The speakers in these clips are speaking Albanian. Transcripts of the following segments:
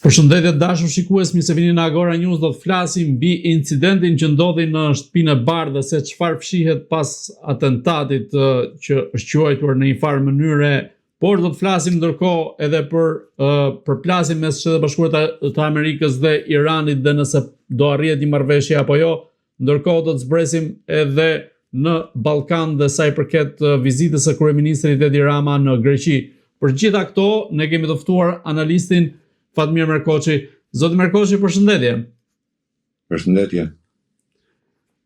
Përshëndetje dashur shikues, mirë se vini në Agora News. Do të flasim mbi incidentin që ndodhi në shtëpinë e Bardhë dhe se çfarë fshihet pas atentatit që është quajtur në një farë mënyre, por do të flasim ndërkohë edhe për përplasjen mes Shtetit Bashkuar të Amerikës dhe Iranit dhe nëse do arrihet një marrëveshje apo jo. Ndërkohë do të zbresim edhe në Ballkan dhe sa i përket vizitës së kryeministrit Edi Rama në Greqi. Për gjitha këto ne kemi të ftuar analistin Fatmir Merkoçi. Zoti Merkoçi, përshëndetje. Përshëndetje.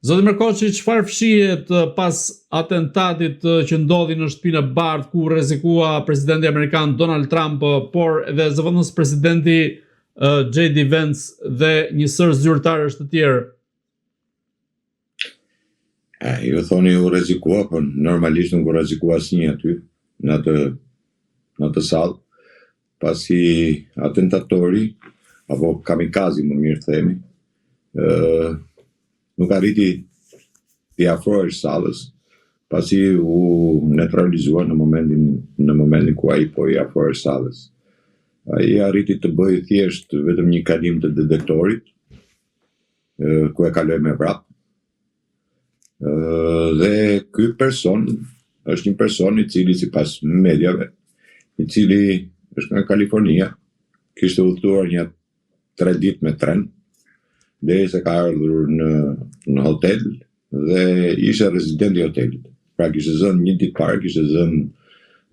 Zoti Merkoçi, çfarë fshihet pas atentatit që ndodhi në shtëpinë e Bardhë ku rrezikua presidenti amerikan Donald Trump, por edhe zëvendës presidenti J.D. Vance dhe një sër zyrtarësh të tjerë? Ju thoni u rrezikua, por normalisht nuk u rrezikua asnjë aty në atë sallë. Pasi atentatori, apo kamikazi më mirë themi, nuk arriti t'i afrohesh sallës, pasi u neutralizua në momentin ku ai po i afrohesh sallës. Ai arriti të bëjë thjesht vetëm një kalim të detektorit, ku e kaloi me vrap. Dhe ky person është një person i cili sipas mediave, i cili është nga Kalifornia, kishte udhëtuar një 3 ditë me tren, derisa ka ardhur në hotel dhe ishte rezidenti i hotelit. Pra kishte zënë një ditë parë, kishte zënë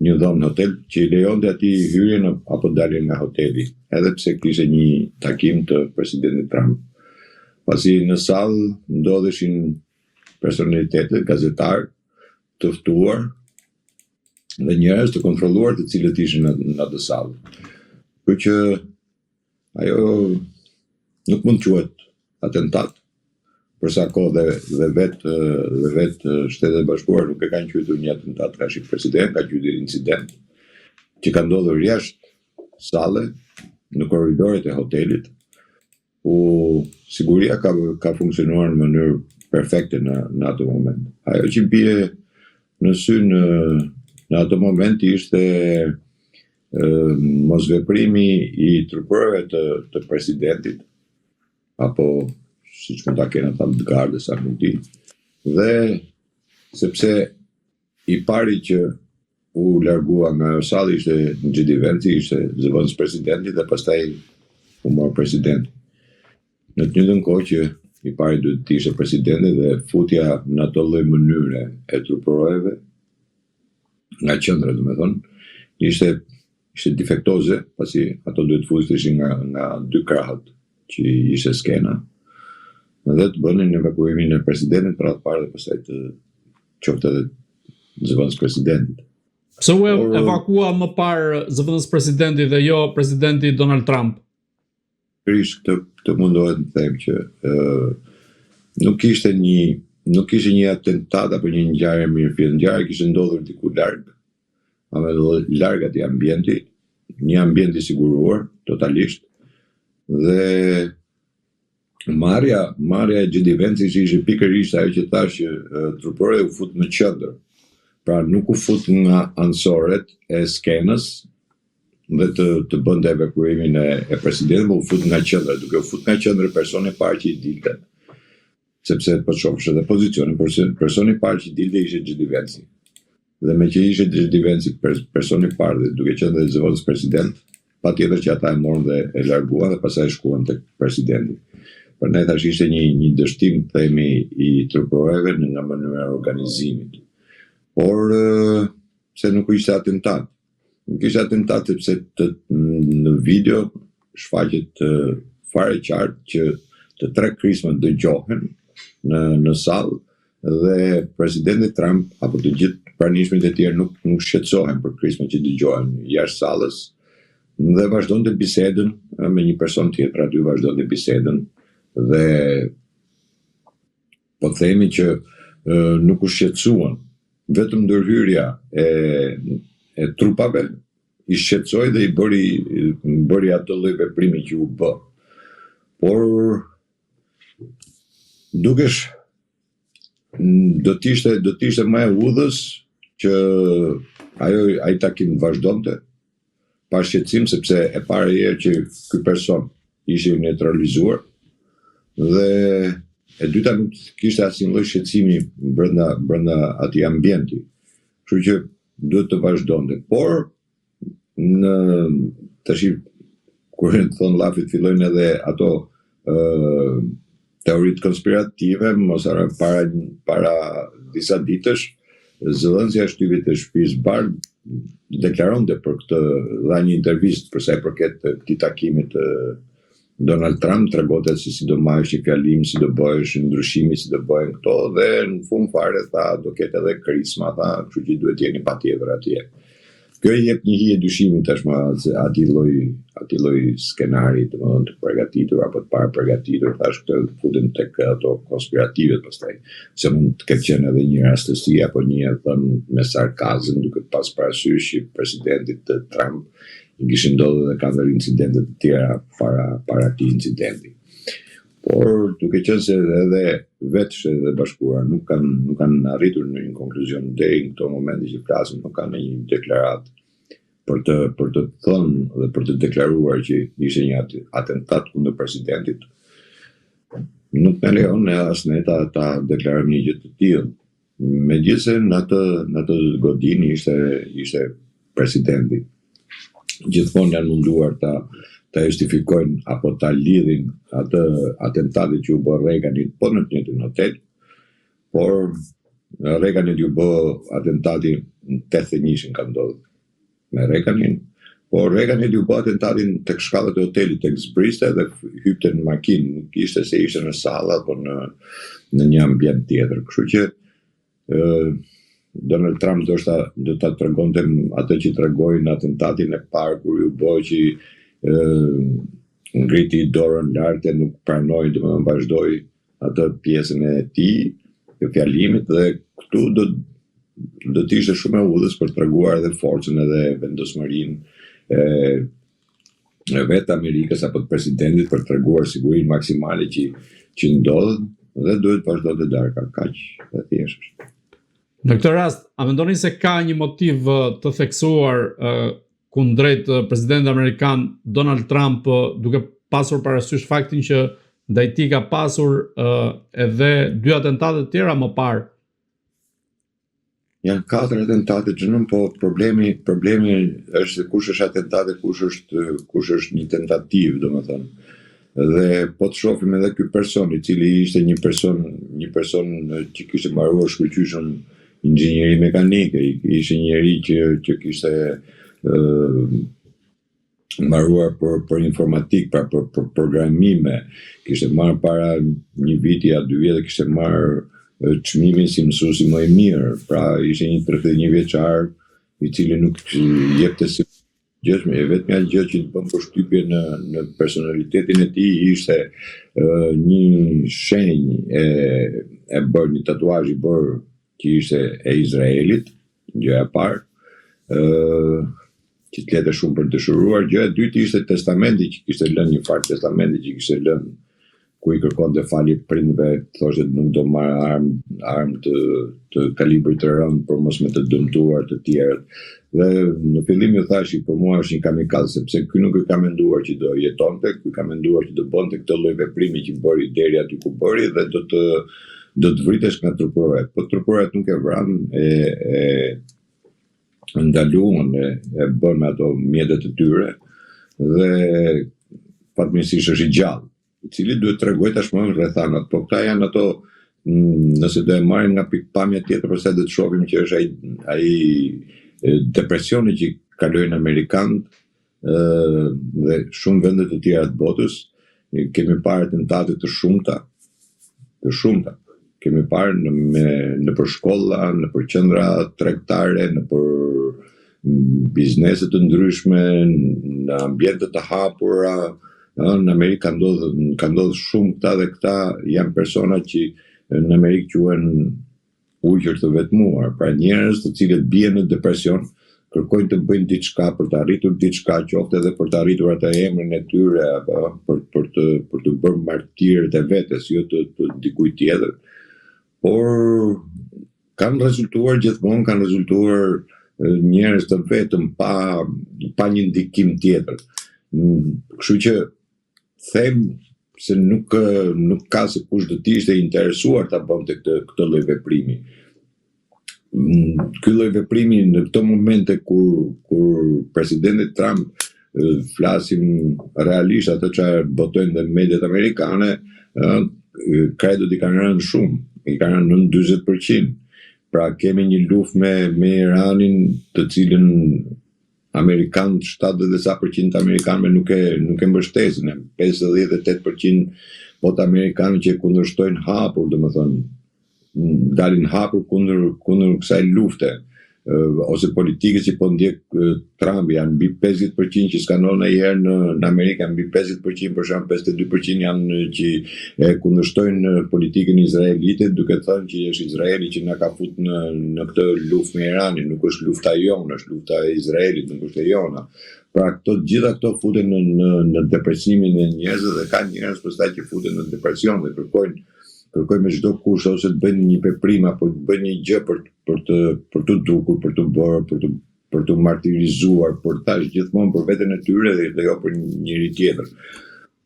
një dhomë në hotel që i lejonte atij hyrjen apo daljen nga hoteli, edhe pse kishte një takim të presidentit Trump. Pasi në sallë ndodheshin personalitetet, gazetarë të ftuar dhe njerëz të kontrolluar të cilët ishin në atë sallë. Kështu që ajo nuk mund të quhet atentat, për sa kohë dhe vetë Shtetet e Bashkuara nuk e kanë quajtur një atentat, ka qenë president, ka quajtur incident që ka ndodhur jashtë sallë, në korridoret e hotelit, ku siguria ka funksionuar në mënyrë perfekte në atë moment. Ajo që bie në sy në atë moment ishte mosveprimi i trupërave të presidentit, apo siç mund ta kenë ata të gardës, sa nuk di. Dhe sepse i pari që u largua nga ajo sallë ishte J.D. Vance, ishte zëvendës presidentit dhe pastaj u mor presidenti. Në të njëjtën kohë që i pari duhet të ishte presidenti dhe futja në ato lloj mënyre e trupërave nga qendra, ishte defektoze, pasi ato duhet futeshin nga dy krahët që ishte skena, dhe të bënin evakuimin e presidentit për atë parë dhe pastaj të qofte edhe zëvendës presidentit. Pse u evakua më parë zëvendës presidenti dhe jo presidenti Donald Trump? Këtë mundohet të them që nuk ishte një atentat apo një ngjarje mirëfillt. Ngjarja kishte ndodhur diku larg, larg atij ambienti, një ambient i siguruar totalisht, dhe marrja e J.D. Vance ishte pikërisht ajo që thash që trupërët u fut në qendër. Pra nuk u fut nga anësorët e skenës dhe të bënte evakuimin e presidentit, u fut nga qendra, duke u fut nga qendra personi i parë që i dilte. Sepse po shohësh edhe pozicionin, personi i parë që dilte ishte J.D. Vance. Dhe me që ishte J.D. Vance personi i parë dhe duke qenë dhe zëvendës president, patjetër që ata e morën dhe e larguan dhe pastaj shkuan tek presidenti. Prandaj tash ishte një dështim, themi, i trupërave nga mënyra e organizimit. Por se nuk ishte atentat. Nuk ishte atentat sepse në video shfaqet fare qartë që të 3 krismat dëgjohen në sallë dhe presidenti Trump apo të gjithë pranishmit e tjerë nuk shqetësohen për krismat që dëgjohen jashtë sallës dhe vazhdonte bisedën me një person tjetër, aty vazhdonte bisedën dhe po themi që nuk u shqetësuan. Vetëm ndërhyrja e trupave i shqetësoi dhe i bëri atë lloj veprimi që u bë. Por dukesh do të ishte më e udhës që ai takim vazhdonte pa shqetësim sepse e para herë që ky person ishte neutralizuar dhe e dyta nuk kishte asnjë lloj shqetësimi brenda atij ambienti. Kështu që duhet të vazhdonte. Por tash kur thon llafit fillojnë edhe ato teoritë konspirative, mos harro para disa ditësh zëdhënësja e shtypit të shtëpisë Bardh deklaronte për këtë, dha një intervistë për sa i përket këtij takimit të Donald Trump, tregonte se si do marrësh një fjalim, si do bëhesh ndryshimi, si do bëhen këto, dhe në fund fare tha do ketë edhe krisma, tha, kështu që duhet jeni patjetër atje. Kjo i jep një hije dyshimi tashmë atij lloj skenari, domethënë të përgatitur apo të para përgatitur, thash këtë futen tek ato konspirative pastaj. Se mund të ketë qenë edhe një rastësi apo një thënë me sarkazëm, duke pas parasysh që presidentit të Trump i kishin ndodhur dhe ka ndër incidente të tjera para këtij incidenti. Por duke qenë se edhe vetë Shtetet e Bashkuara nuk kanë arritur në një konkluzion deri në këto momente që flasim, nuk kanë një deklaratë për të thënë dhe për të deklaruar që ishte një atentat kundër presidentit. Nuk na lejon as ne ta deklarojmë një gjë të tillë. Megjithëse në atë godinë ishte presidenti. Gjithmonë janë munduar ta justifikojnë apo ta lidhin atë atentatin që u bë Reaganit po në të njëjtin hotel, por Reaganit u bë atentati në 81 ka ndodhur me Reaganin, por Reaganit u bë atentatin tek shkallët e hotelit tek zbriste dhe hypte në makinë, nuk ishte se ishte në sallë apo në një ambient tjetër. Kështu që Donald Trump do ta tregonte atë që tregoi në atentatin e parë kur u bë që ngriti dorën lart e nuk pranoi, domethënë vazhdoi atë pjesën e tij të fjalimit, dhe këtu do të ishte shumë e udhës për të treguar edhe forcën edhe vendosmërinë e vetë Amerikës apo të presidentit për të treguar sigurinë maksimale që ndodh, dhe duhet vazhdonte darka, kaq e thjeshtë. Në këtë rast, a mendoni se ka një motiv të theksuar kundrejt presidentit amerikan Donald Trump, duke pasur parasysh faktin që ndaj tij ka pasur edhe 2 atentate të tjera më parë? Janë 4 atentate që po problemi është se kush është atentate, kush është një tentativë, domethënë. Dhe po të shohim edhe ky person, i cili ishte një person që kishte mbaruar shkëlqyshëm inxhinieri mekanike, ishte njëri që kishte mbaruar për informatik, për programime, kishte marrë para një viti a 2 vjet, kishte marrë çmimin si mësuesi më i mirë, pra ishte një 31 vjeçar i cili nuk jepte si gjëshme, e vetmja gjë që të bën përshtypje në personalitetin e tij ishte një shenjë e bërë, një tatuazh i bërë që ishte e Izraelit, gjëja e parë, që të lete shumë për dëshiruar. Gjëja e dytë ishte testamenti që kishte lënë, një farë testamenti që kishte lënë, ku i kërkonte falje prindve, thoshte nuk do marr armë të kalibrit të rënd, por mos me të dëmtuar të tjerët. Dhe në fillim ju thash që për mua është një kamikaz, sepse ky nuk e ka menduar që do jetonte, ky ka menduar që do bënte këtë lloj veprimi që bëri deri aty ku bëri, dhe do të vritesh nga truporet. Po truporet nuk e vran, e ndaluan, e bën me ato mjetet e tyre, dhe fatmirësisht është i gjallë, i cili duhet tregoj tashmë rrethanat. Po këta janë ato, nëse do e marrim nga pikpamja tjetër, përse do të shohim që është ai depresioni që kalojnë amerikanët dhe shumë vende të tjera të botës. Kemi parë atentate të shumta. Kemi parë në për shkolla, në për qendra tregtare, në për biznese të ndryshme, në ambiente të hapura. Në Amerikë ka ndodhur shumë këta, dhe këta janë persona që në Amerikë quhen ujër të vetmuar, pra njerëz të cilët bien në depresion, kërkojnë të bëjnë diçka për të arritur diçka, qoftë edhe për të arritur atë emrin e tyre, për të bërë martirët e vetes, jo të dikujt tjetër. Por kanë rezultuar gjithmonë, kanë rezultuar njerëz të vetëm pa një ndikim tjetër. Kështu që them se nuk ka se kush do të ishte interesuar ta bënte këtë lloj veprimi. Ky lloj veprimi në këto momente kur presidenti Trump, flasim realisht ato që botojnë dhe mediat amerikane, kredit i kanë rënë shumë, i kanë rënë në 40%. Pra kemi një luftë me Iranin, të cilën Amerikanë, 70% amerikanëve nuk e mbështesin, 58% botë amerikanë që kundërshtojnë hapur, domethënë dalin hapur kundër kësaj lufte, ose politikët që po ndjek Trump janë mbi 50% që s'ka ndodhur ndonjëherë në Amerikë, janë mbi 50%, për shembull 52% janë që e kundërshtojnë politikën izraelite, duke thënë që është Izraeli që na ka futur në këtë luftë me Iranin, nuk është lufta jonë, është lufta e Izraelit, nuk është e jona. Pra gjitha këto futen në depresimin e njerëzve dhe ka njerëz pastaj që futen në depresion dhe kërkojnë me çdo kusht ose të bëjnë një veprim apo të bëjnë një gjë për të dukur, për të bërë, për të martirizuar, për tash gjithmonë për veten e tyre dhe jo për njëri tjetër.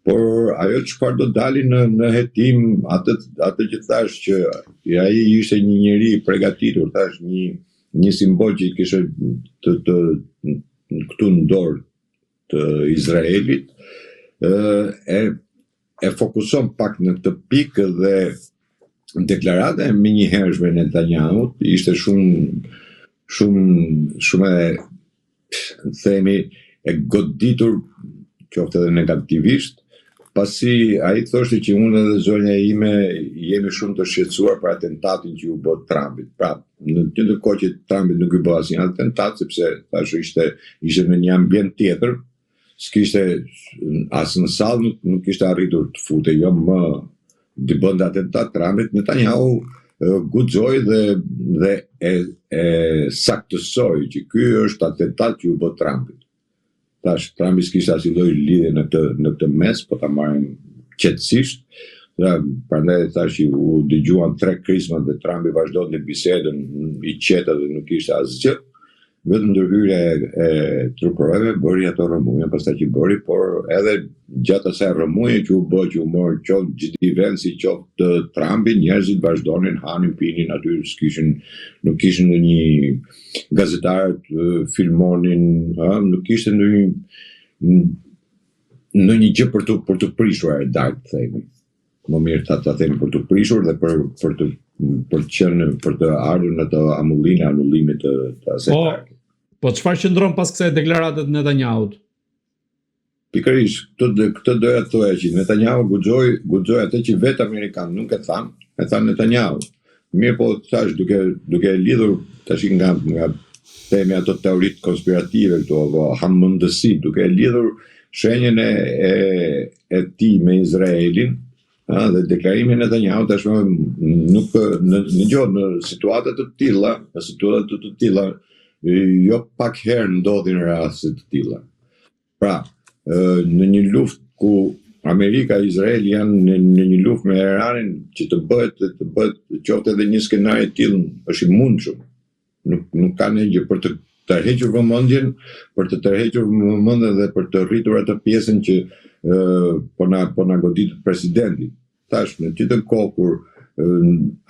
Por ajo çfarë do dalin në hetim, atë që thash që ai ishte një njeri i përgatitur, thash një simbol që kishte këtu në dorë të Izraelit, e fokuson pak në këtë pikë dhe deklarata e menjëhershme e Netanyahut ishte shumë themi e goditur, qoftë edhe negativisht, pasi ai thoshte që unë dhe zonja ime jemi shumë të shqetësuar për atentatin që u bë Trumpit. Pra, në të kohë që Trumpit nuk i bë asnjë atentat, sepse tash ishte në një ambient tjetër, s'kishte as në sallë nuk kishte arritur të fute, jo më të bënte atentat Trumpit. Netanyahu guxoi dhe e saktësoi që ky është atentat që u bë Trumpit. Tash Trumpi s'kishte asnjë lloj lidhje në këtë mes, po ta marrim qetësisht. Prandaj thash që u dëgjuan 3 krisma dhe Trumpi vazhdonte bisedën i qetë dhe nuk ishte asgjë. Vetëm ndërhyrja e trupërorëve bëri ato rrëmuje, pastaj që bëri, por edhe gjatë asaj rrëmuje që u bë, që u mor qoftë gjithë Vance, qoftë Trumpi, njerëzit vazhdonin, hanin, pinin, aty nuk kishin ndonjë gazetarët filmonin, nuk kishte ndonjë gjë për të prishur e darkë, themi. Më mirë ta themi për të prishur dhe për të ardhur në të anullimit të asaj darkë. Po çfarë qëndron pas kësaj deklarate të Netanyahut? Pikërisht, këtë doja të thoja që Netanyahu guxoi atë që vetë amerikanë nuk e thanë Netanyahu. Mirë po thash duke lidhur tash nga themi ato teoritë konspirative këto apo hamendësi, duke lidhur shenjën e tij me Izraelin, dhe deklarimin e Netanyahu tashmë nuk në situata të tilla, jo pak herë ndodhin raste të tilla. Pra, në një luftë ku Amerika e Izraeli janë në një luftë me Iranin, që të bëhet qoftë edhe një skenar i tillë është i mundshëm. Nuk ka ne gjë për të tërhequr vëmendjen, dhe për të rritur atë pjesën që po na goditur presidenti. Tash në çdo kohë kur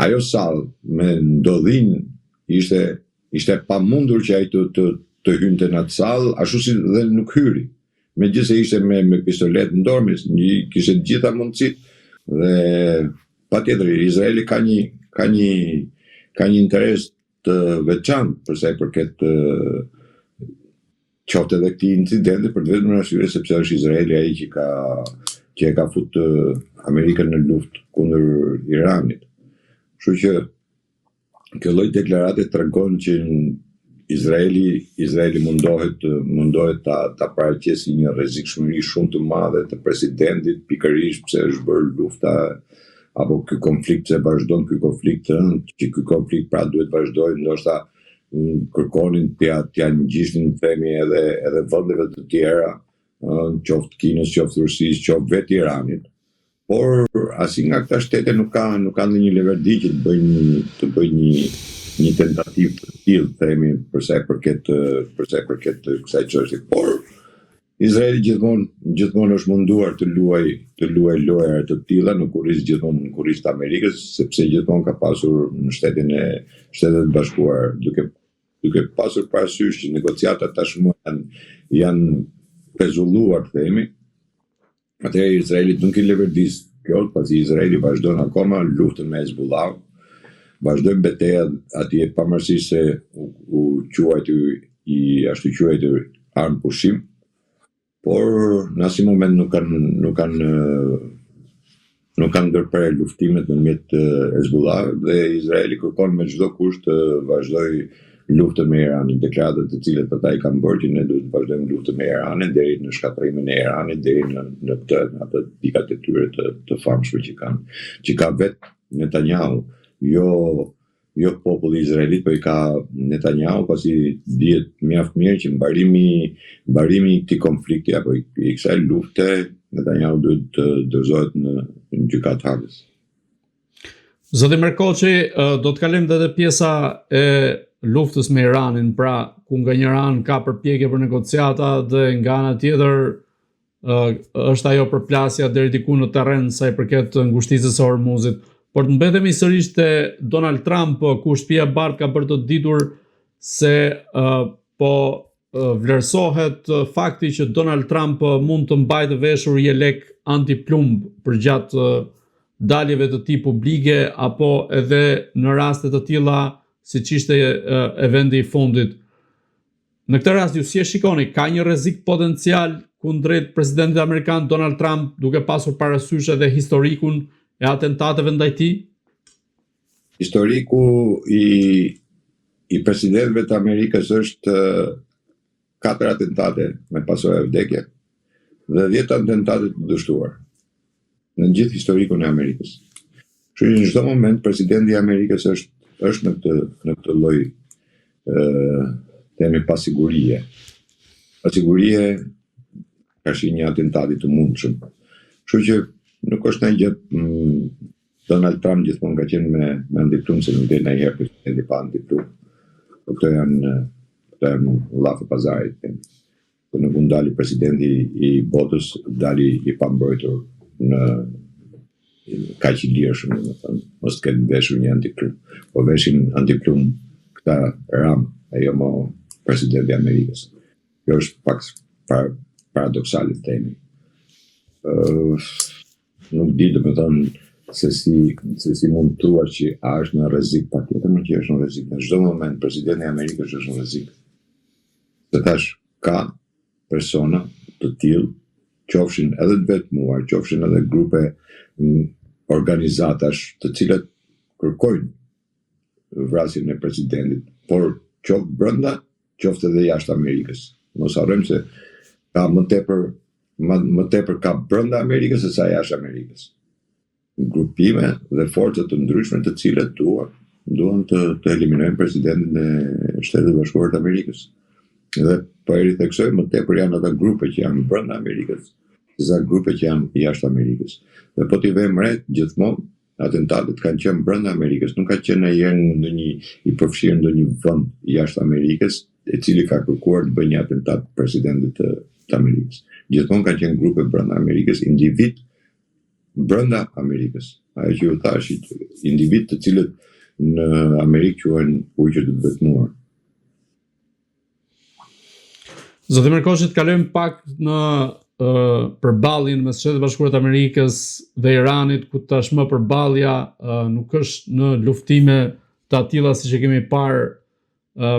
ajo sallë me ndodhin ishte pamundur që ai të hynte në atë sallë, ashtu si dhe nuk hyri. Megjithëse ishte me pistolet në dorë, kishte gjitha mundësitë dhe patjetër Izraeli ka një interes të veçantë për sa i përket qoftë edhe këtij incidenti, për të vetëm arsye sepse është Izraeli ai që e ka futur Amerikën në luftë kundër Iranit. Kështu që kjo lloj deklarate tregon që Izraeli mundohet ta paraqesë një rrezikshmëri shumë të madhe të presidentit, pikërisht pse është bërë lufta apo ky konflikt se vazhdon ky konflikt, që ky konflikt pra duhet vazhdojë, ndoshta kërkonin t'ja ngjisnin themi edhe vendeve të tjera, qoftë Kinës, qoftë Rusisë, qoftë vetë Iranit. Por asnjë nga këta shtete nuk ka ndonjë levardi që të bëjnë një tentativë të tillë, themi, përsa i përket kësaj çështje. Por Izraeli gjithmonë është munduar të luaj lojra të tilla në kurriz të Amerikës, sepse gjithmonë ka pasur në Shtetet Bashkuar, duke pasur parasysh që negociatat tashmë janë pezulluar, themi. Atëherë Izraeli nuk i leverdis kjo, pasi Izraeli vazhdon akoma luftën me Hezbollah, vazhdojnë betejat atje pavarësisht se u quajtur i ashtu quajtur armë pushim, por në asnjë moment nuk kanë ndërprerë luftimet nëpërmjet Hezbollah dhe Izraeli kërkon me çdo kusht të vazhdojë luftën me Iranin, deklaratat të cilat ata i kanë bërë që ne duhet të vazhdojmë luftën me Iranin deri në shkatrimin e Iranit, deri në ato pikat e tyre të famshme që ka vetë Netanyahu, jo populli izraelit, por i ka Netanyahu, pasi dihet mjaft mirë që mbarimi i këtij konflikti apo i kësaj lufte, Netanyahu duhet të dorëzohet në gjykatë Hagës. Zoti Merkoçi, do të kalojmë edhe pjesa e luftës me Iranin, pra ku nga një anë ka përpjekje për negociata dhe nga ana tjetër është ajo përplasja deri diku në terren sa i përket ngushticës së Hormuzit. Por të mbetemi sërish te Donald Trump, ku Shtëpia e Bardhë ka bërë të ditur se vlerësohet fakti që Donald Trump mund të mbajtë veshur jelek antiplumb përgjatë daljeve të tij publike apo edhe në raste të tilla siç ishte eventi i fundit. Në këtë rast ju si e shikoni, ka një rrezik potencial kundrejt presidentit amerikan Donald Trump, duke pasur parasysh edhe historikun e atentateve ndaj tij? Historiku i presidentëve të Amerikës është 4 atentate me pasojë vdekje dhe 10 atentate të dështuar në gjithë historikun e Amerikës. Kështu që në çdo moment presidenti i Amerikës është në këtë lloj themi pasigurie. Pasigurie ka shi një atentati të mundshëm. Kështu që nuk është ndonjë gjë. Donald Trump gjithmonë ka qenë me antiplum, se nuk del ndonjëherë presidenti pa antiplum. Po këto janë llafe pazarit. Po nuk mund dali presidenti i botës, dali i pambrojtur në kaq i lirshëm, mos të ketë veshur një antiplum. Po veshin antiplum këta ram, ajo mo presidenti i Amerikës. Kjo është pak paradoksale të themi. Nuk di domethënë se si mund të thuash që a është në rrezik, patjetër që është në rrezik. Në çdo moment presidenti i Amerikës është në rrezik. Se tash ka persona të tillë, qofshin edhe të vetmuar, qofshin edhe grupe organizatash të cilat kërkojnë vrasjen e presidentit, por qoftë brenda, qoftë edhe jashtë Amerikës. Mos harrojmë se ka më tepër ka brenda Amerikës se sa jashtë Amerikës. Grupime dhe forca të ndryshme të cilat duan të eliminojnë presidentin e Shtetit Bashkuar të Amerikës. Dhe po e ritheksoj, më tepër janë ata grupe që janë brenda Amerikës, se grupe që janë jashtë Amerikës. Dhe po t'i vëmë re, gjithmonë atentatet kanë qenë brenda Amerikës, nuk ka qenë ndonjë i përfshirë ndonjë vend jashtë Amerikës, e cili ka kërkuar të bëjë një atentat presidentit të Amerikës. Gjithmonë kanë qenë grupe brenda Amerikës, individ brenda Amerikës. Ajo që ju thash, individ të cilët në Amerikë quhen ujqë të vetmuar. Zoti Merkoçi, të kalojmë pak në përballjen mes Shtetit Bashkuar të Amerikës dhe Iranit, ku tashmë përballja nuk është në luftime të atilla siç e kemi parë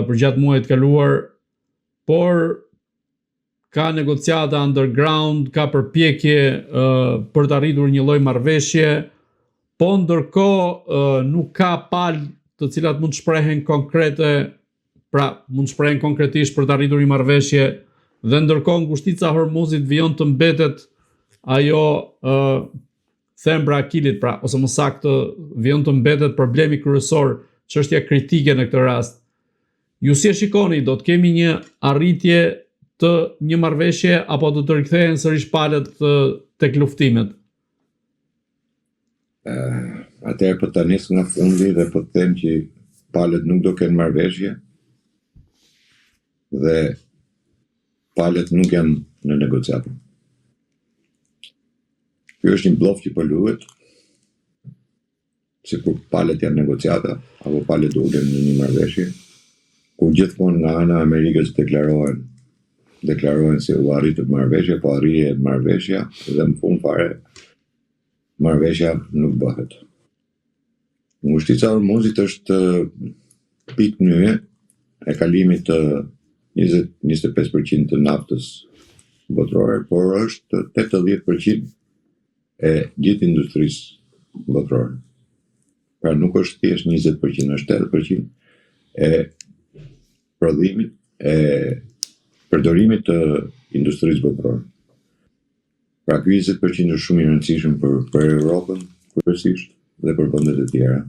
përgjatë muajit kaluar, por ka negociata underground, ka përpjekje për të arritur një lloj marrëveshje, po ndërkohë nuk ka palë të cilat mund të shprehen konkrete, pra mund të shprehen konkretisht për të arritur një marrëveshje, dhe ndërkohë ngushtica e Hormuzit vijon të mbetet ajo thembra e Akilit, pra ose më saktë vijon të mbetet problemi kryesor, çështja kritike në këtë rast. Ju si e shikoni, do të kemi një arritje të një marrëveshje apo do të rikthehen sërish palët tek luftimet? Atëherë po ta nis nga fundi dhe po të them që palët nuk do kenë marrëveshje dhe palët nuk janë në negociate. Kjo është një bluf që po luhet, se kur palët janë negociata, apo palët ulen në një marrëveshje, ku gjithmonë nga ana e Amerikës deklarohen se u arritët marrëveshja, po arrihet marrëveshja dhe në fund fare marrëveshja nuk bëhet. Ngushtica e Hormuzit është pikë nyje e kalimit të 20-25% të naftës botërore, por është 80% e gjithë industrisë botërore. Pra nuk është thjesht 20%, është 80% e prodhimit, e përdorimit të industrisë botërore. Pra ky 20% është shumë i rëndësishëm për Europën kryesisht dhe për vendet e tjera.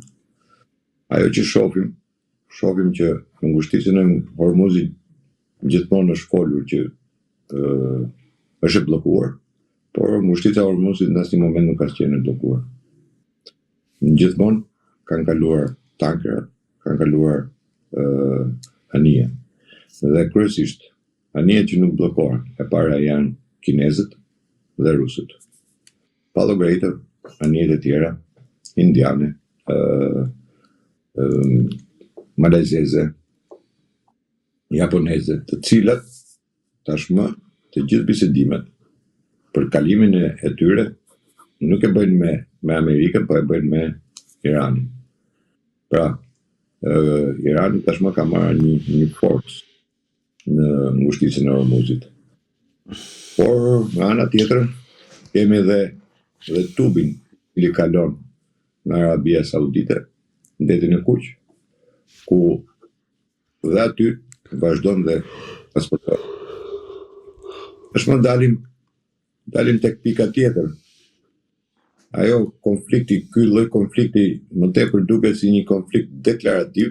Ajo që shohim që në ngushticën e Hormuzit gjithmonë është folur që është e bllokuar, por ngushtica e Hormuzit në asnjë moment nuk ka qenë e bllokuar. Gjithmonë kanë kaluar tankerat, kanë kaluar anije. Dhe kryesisht anijet që nuk bllokohen, e para janë kinezët dhe rusët. Pa llogaritë anijet e tjera, indiane, malezeze, japoneze, të cilat tashmë të gjithë bisedimet për kalimin e tyre nuk e bëjnë me Amerikën, po e bëjnë me Iranin. Pra, Irani tashmë ka marrë një forcë në ngushticën e Hormuzit. Por nga ana tjetër kemi edhe tubin që kalon nga Arabia Saudite në detin e Kuq, ku dhe aty vazhdon dhe transporton. Tashmë dalim tek pika tjetër. Ajo konflikti, ky lloj konflikti më tepër duket si një konflikt deklarativ,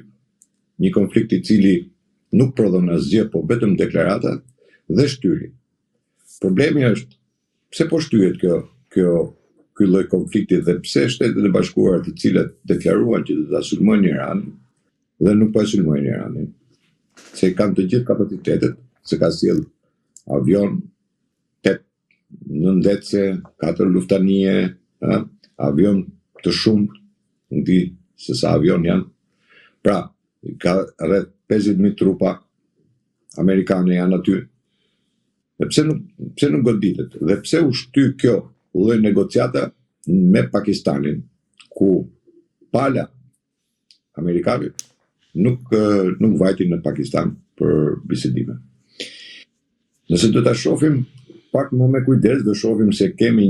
një konflikt i cili nuk prodhon asgjë, po vetëm deklarata dhe shtyri. Problemi është pse po shtyhet ky lloj konflikti dhe pse Shtetet e Bashkuara, të cilat deklaruan që do ta sulmojnë Iranin dhe nuk po e sulmojnë Iranin, se kanë të gjithë kapacitetet, se ka sjell avion, 8-9 ndece, 4 luftanije, avion të shumë, nuk di se sa avion janë. Pra, ka rreth 50.000 trupa amerikane janë aty. Dhe pse nuk goditet? Dhe pse u shty kjo lloj negociata me Pakistanin, ku pala amerikanit nuk vajtin në Pakistan për bisedime. Nëse do ta shohim pak më me kujdes, do shohim se kemi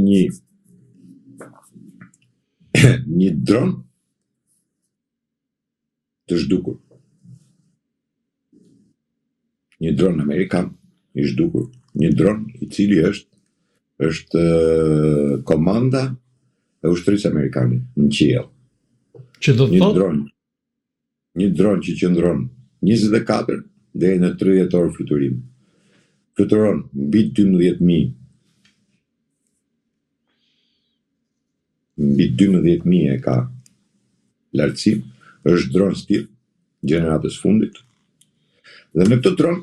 një dron të zhdukur. Një dron amerikan i zhdukur. Një dron i cili është komanda e ushtrisë amerikane në qiell. Që do të thotë një dron që qëndron 24 deri në 30 orë fluturim. Fluturon mbi 12.000 e ka lartësi, është dron stil gjeneratës fundit. Dhe në këtë dron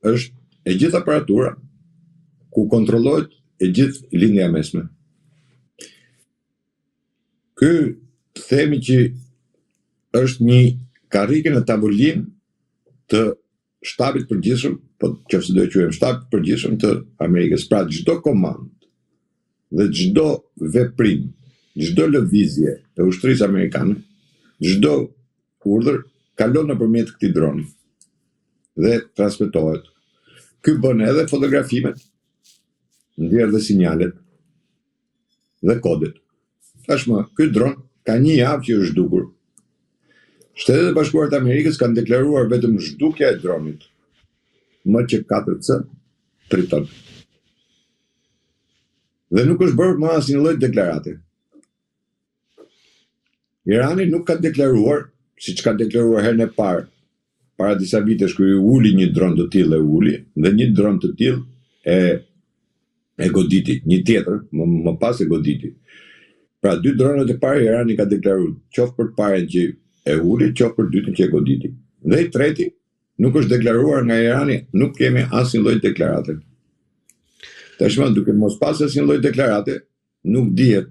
është e gjithë aparatura ku kontrollohet e gjithë lindja mesme. Ky themi që është një karrike në tavolinë të shtabit përgjithshëm, po nëse do e quajmë shtab përgjithshëm të Amerikës. Pra çdo komandë dhe çdo veprim, çdo lëvizje e ushtrisë amerikane, çdo urdhër kalon nëpërmjet këtij droni dhe transmetohet. Ky bën edhe fotografimet, ndjer dhe sinjalet dhe kodet. Tashmë, ky dron ka një javë që është zhdukur. Shtetet e Bashkuara të Amerikës kanë deklaruar vetëm zhdukja e dronit MQ-4C Triton. Dhe nuk është bërë më asnjë lloj deklarate. Irani nuk ka deklaruar, siç ka deklaruar herën e parë, para disa vitesh kur i uli një dron të tillë dhe një dron të tillë e goditi, një tjetër më pas e goditi. Pra dy dronet e parë Irani ka deklaruar, qoftë për parën që e uli që për dytën që e goditi. Dhe i treti, nuk është deklaruar nga Irani, nuk kemi asnjë lloj deklarate. Tashmë duke mos pas asnjë lloj deklarate, nuk dihet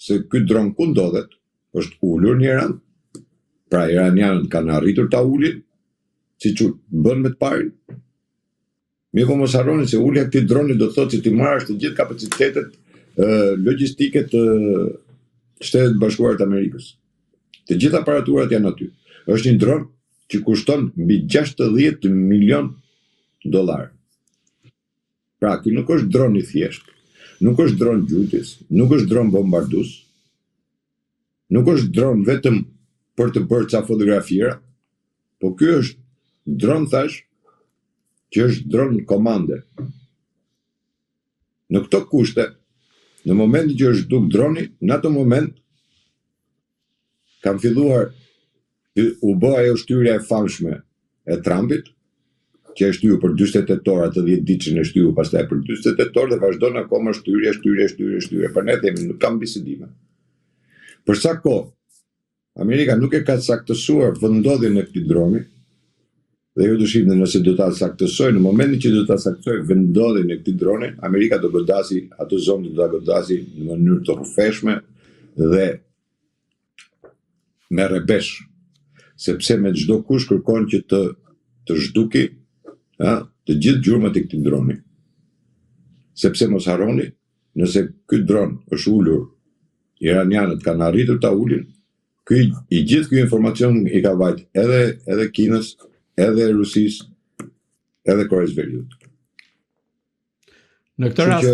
se ky dron ku ndodhet, është ulur në Iran. Pra iranianët kanë arritur ta ulin, siç u bën me të parin. Mirë po mos harroni se ulja e këtij droni do të thotë se ti marrësh të gjithë kapacitetet logjistike të Shtetet Bashkuara të Amerikës. Të gjitha aparaturat janë aty. Është një dron që kushton mbi 60 milion dollar. Pra, ky nuk është dron i thjesht, nuk është dron gjujtës, nuk është dron bombardues, nuk është dron vetëm për të bërë ca fotografira, po ky është dron thash që është dron komande. Në këto kushte, në momentin që është duk droni, në atë moment kam filluar u bë ajo shtyrja e famshme e Trumpit, që e shtyu për 48 orë, atë 10 ditë që e shtyu pastaj për 48 orë dhe vazhdon akoma shtyrje. Për ne themi nuk kam bisedime. Për sa kohë Amerika nuk e ka saktësuar vendodhjen e këtij droni, dhe ju dëshironi nëse do ta saktësoj, në momentin që do ta saktësoj vendodhjen e këtij droni, Amerika do godasi atë zonë, do ta godasi në mënyrë të rrëfeshme dhe me rebesh, sepse me çdo kush kërkon që të zhduki të gjithë gjurmët e këtij droni. Sepse mos harroni, nëse ky dron është ulur, iranianët kanë arritur ta ulin, i gjithë ky informacion i ka vajt edhe Kinës, edhe Rusisë, edhe Koreas Veriut. Në këtë rast,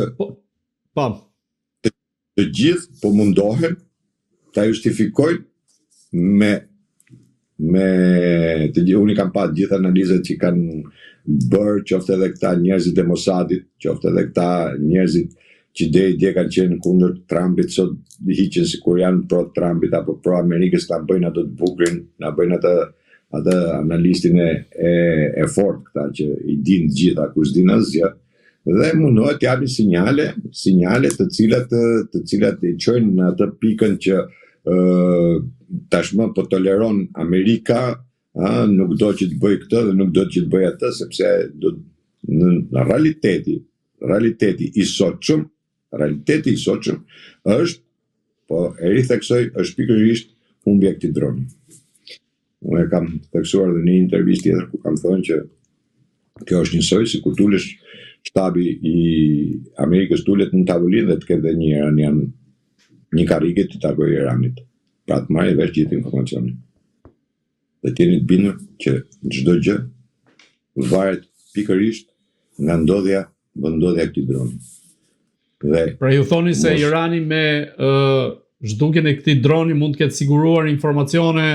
të gjithë po mundohen ta justifikojnë unë kam pa gjithë analizat që kanë bërë, qoftë edhe këta njerëzit e Mossadit, qoftë edhe këta njerëzit që dje kanë qenë kundër Trumpit, sot hiqen si kur janë pro Trumpit apo pro Amerikës, ta bëjnë ato të bukrin, na bëjnë atë analistin e fort, këta që i din gjitha, kur s'din asgjë, dhe mundohet t'japin sinjale të cilat i çojnë në atë pikën që tashmë po toleron Amerika, nuk do që të bëj këtë dhe nuk do që të bëj atë, sepse në realiteti i sotshëm është, po e ritheksoj, është pikërisht humbja e këtij droni. Unë e kam theksuar dhe në një intervistë tjetër ku kam thënë që kjo është njësoj si kur tulesh shtabi i Amerikës tulet në tavolinë dhe të ketë një iranian, një karrige të takoj Iranit, pra të marrë vesh gjithë informacionin. Dhe t'jeni të bindur që çdo gjë varet pikërisht nga vendodhja e këtij droni. Pra ju thoni se Irani me zhdukjen e këtij droni mund të ketë siguruar informacione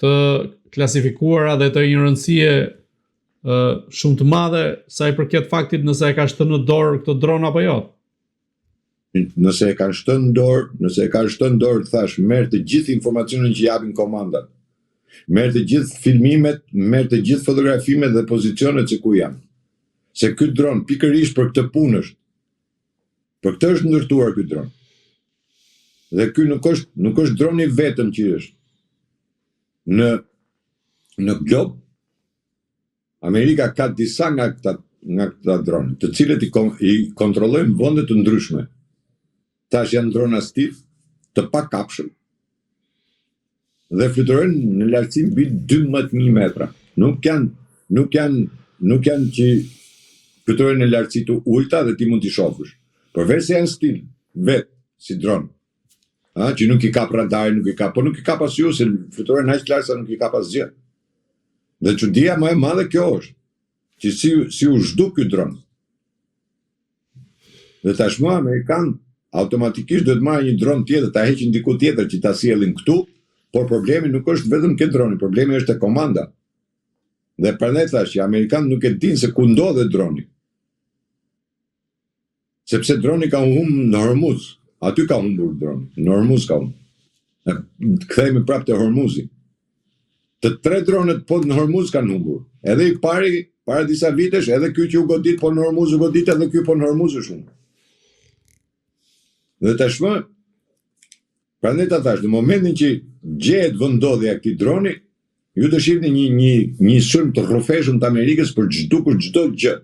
të klasifikuara dhe të një rëndësie shumë të madhe sa i përket faktit nëse e ka shënë në dorë këtë dron apo jo. Nëse e kanë shënë në dorë, thash, merr të gjithë informacionin që japin komandat. Merr të gjithë filmimet, merr të gjithë fotografimet dhe pozicionet se ku janë. Se ky dron pikërisht për këtë punë është. Për këtë është ndërtuar ky dron. Dhe ky nuk është droni vetëm që është. Në glob, Amerika ka disa nga këta dronë, të cilët i kontrollojnë vende të ndryshme. Tash janë drona stiv, të pakapshëm, dhe fluturojnë në lartësi mbi 12.000 metra. Nuk janë që fluturojnë në lartësi të ulta dhe ti mund t'i shohësh. Përveç se janë stil, vetë, si dronë. Që nuk i kap radari, nuk i kap as ju, se fluturojnë aq lartë sa nuk i kap asgjë. Dhe çudia më e madhe kjo është, që si u zhduk ky dron. Dhe tashmë amerikan automatikisht do të marrë një dron tjetër, ta heqin diku tjetër që ta sjellin këtu, por problemi nuk është vetëm ke droni, problemi është te komanda. Dhe prandaj thash që amerikanët nuk e dinë se ku ndodhet droni. Sepse droni ka humbur në Hormuz. Aty ka humbur droni, në Hormuz ka humbur. Kthehemi prapë te Hormuzi. Të tre dronet po në Hormuz kanë humbur. Edhe i pari, para disa vitesh, edhe ky që u godit po në Hormuz u godit, edhe ky po në Hormuz është humbur. Dhe tashmë Prandaj ta thash, në momentin që gjehet vendodhja e këtij droni, ju do shihni një sulm të rrëfeshëm të Amerikës për çdo gjë.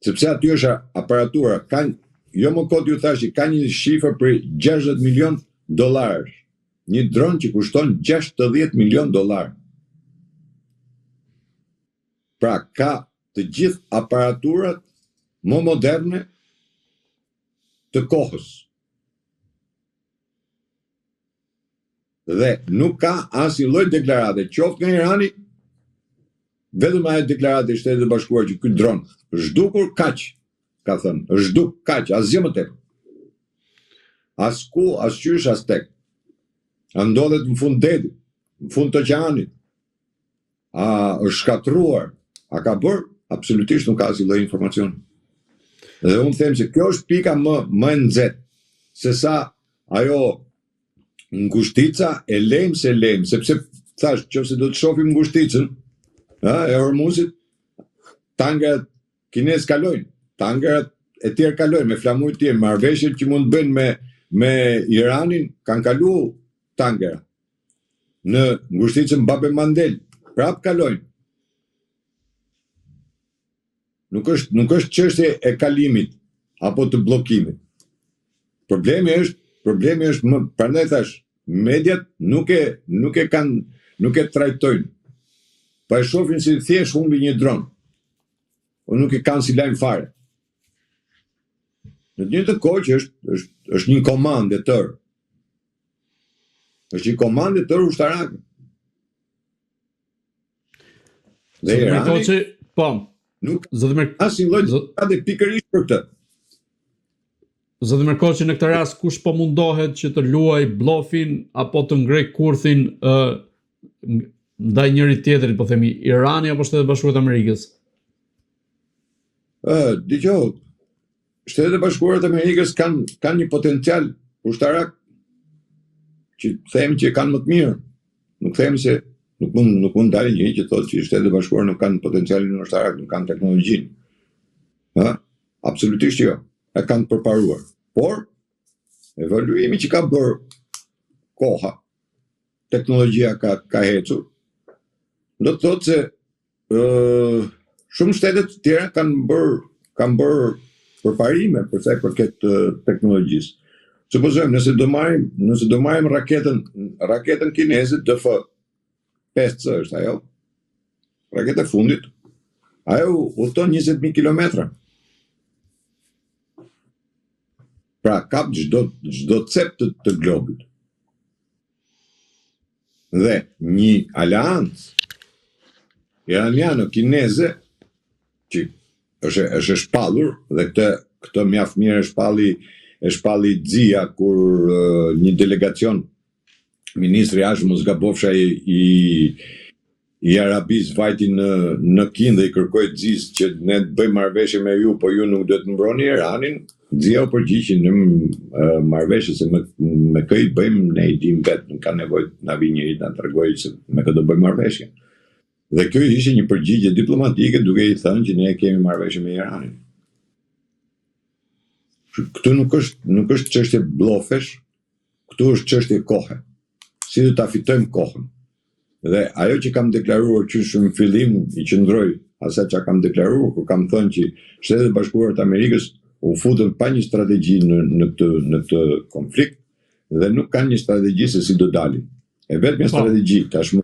Sepse aty është aparatura, jo më kot ju thash, ka një shifër për 60 milion dollarësh. Një dron që kushton 60 milion dollar. Pra ka të gjithë aparaturat më moderne të kohës. Dhe nuk ka asnjë lloj deklarate, qoftë nga Irani, vetëm ajo deklarate e Shtetit të Bashkuar që ky dron është zhdukur kaq, ka thënë, është zhduk kaq, asgjë më tepër. As ku, as qysh, as tek. A ndodhet në fund detit, në fund të oqeanit. A është shkatruar, a ka bërë? Absolutisht nuk ka asnjë lloj informacioni. Dhe unë them se kjo është pika më e nxehtë, se sa ajo ngushtica e lejmë se lejmë, sepse thash, nëse do të shohim ngushticën e Hormuzit, tangerat kinez kalojnë, tangerat e tjerë kalojnë me flamur të tjerë, marrëveshjet që mund të bëjnë me Iranin kanë kaluar tangera. Në ngushticën Bab el Mandel, prap kalojnë. Nuk është çështje e kalimit apo të bllokimit. Problemi është prandaj thash, mediat nuk e trajtojnë. Pa e shohin si thjesht humbi një dron. O nuk e kanë si lajm fare. Në të njëjtën kohë që është një komandë e tërë. Është një komandë e tërë ushtarake. Dhe Irani nuk asnjë lloj deklarate pikërisht për këtë. Zoti Merkoçi, në këtë rast kush po mundohet që të luaj blofin apo të ngrej kurthin ndaj njëri tjetrit, po themi Irani apo Shtetet e Bashkuara të Amerikës? Dgjoj, Shtetet e Bashkuara të Amerikës kanë një potencial ushtarak që themi që kanë më të mirë. Nuk themi se nuk mund dalë një që thotë që Shtetet e Bashkuara nuk kanë potencialin ushtarak, nuk kanë teknologjinë. Absolutisht jo. E kanë përparuar. Por evaluimi që ka bërë koha, teknologjia ka hecur, do të thotë se shumë shtete të tjera kanë bërë përparime për sa i përket teknologjisë. Supozojmë, nëse do marrim raketën kineze DF-5C është ajo, raketa e fundit, ajo udhton 20.000 kilometra. Pra kap çdo cep të globit. Dhe një aleancë iraniano-kineze që është shpallur, dhe këtë mjaft mirë e shpalli Xia kur një delegacion ministri Hashim Zgabofsha i Arabisë vajti në Kinë dhe i kërkoi Xis që ne të bëjmë marrëveshje me ju, po ju nuk do të mbroni Iranin. Xia u përgjigji në marrëveshje se me kë i bëjmë ne i dim vetë, nuk ka nevojë na vi njëri ta tregojë se me kë do bëjmë marrëveshje. Dhe kjo ishte një përgjigje diplomatike duke i thënë që ne kemi marrëveshje me Iranin. Këtu nuk është çështje blofesh, këtu është çështje kohe. Si do ta fitojmë kohën? Dhe ajo që kam deklaruar që në fillim i qëndroj asaj që kam deklaruar, kur kam thënë që Shtetet e Bashkuara të Amerikës u futën pa një strategji në këtë konflikt dhe nuk kanë një strategji se si do dalin. E vetmja strategji tashmë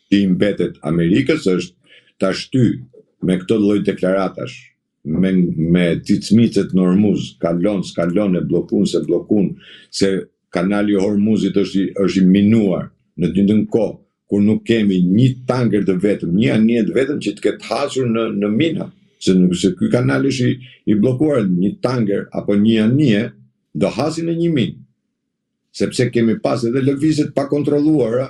që i mbetet Amerikës është ta shtyjë me këtë lloj deklaratash, me cicmicet në Hormuz, s'kalon, e bllokun, se kanali i Hormuzit është i minuar në të njëjtën kohë, kur nuk kemi një tanker të vetëm, një anije të vetëm që të ketë hasur në mina, se ky kanal është i bllokuar, një tanker apo një anije do hasin në një minë, sepse kemi pas edhe lëvizjet pa kontrolluara,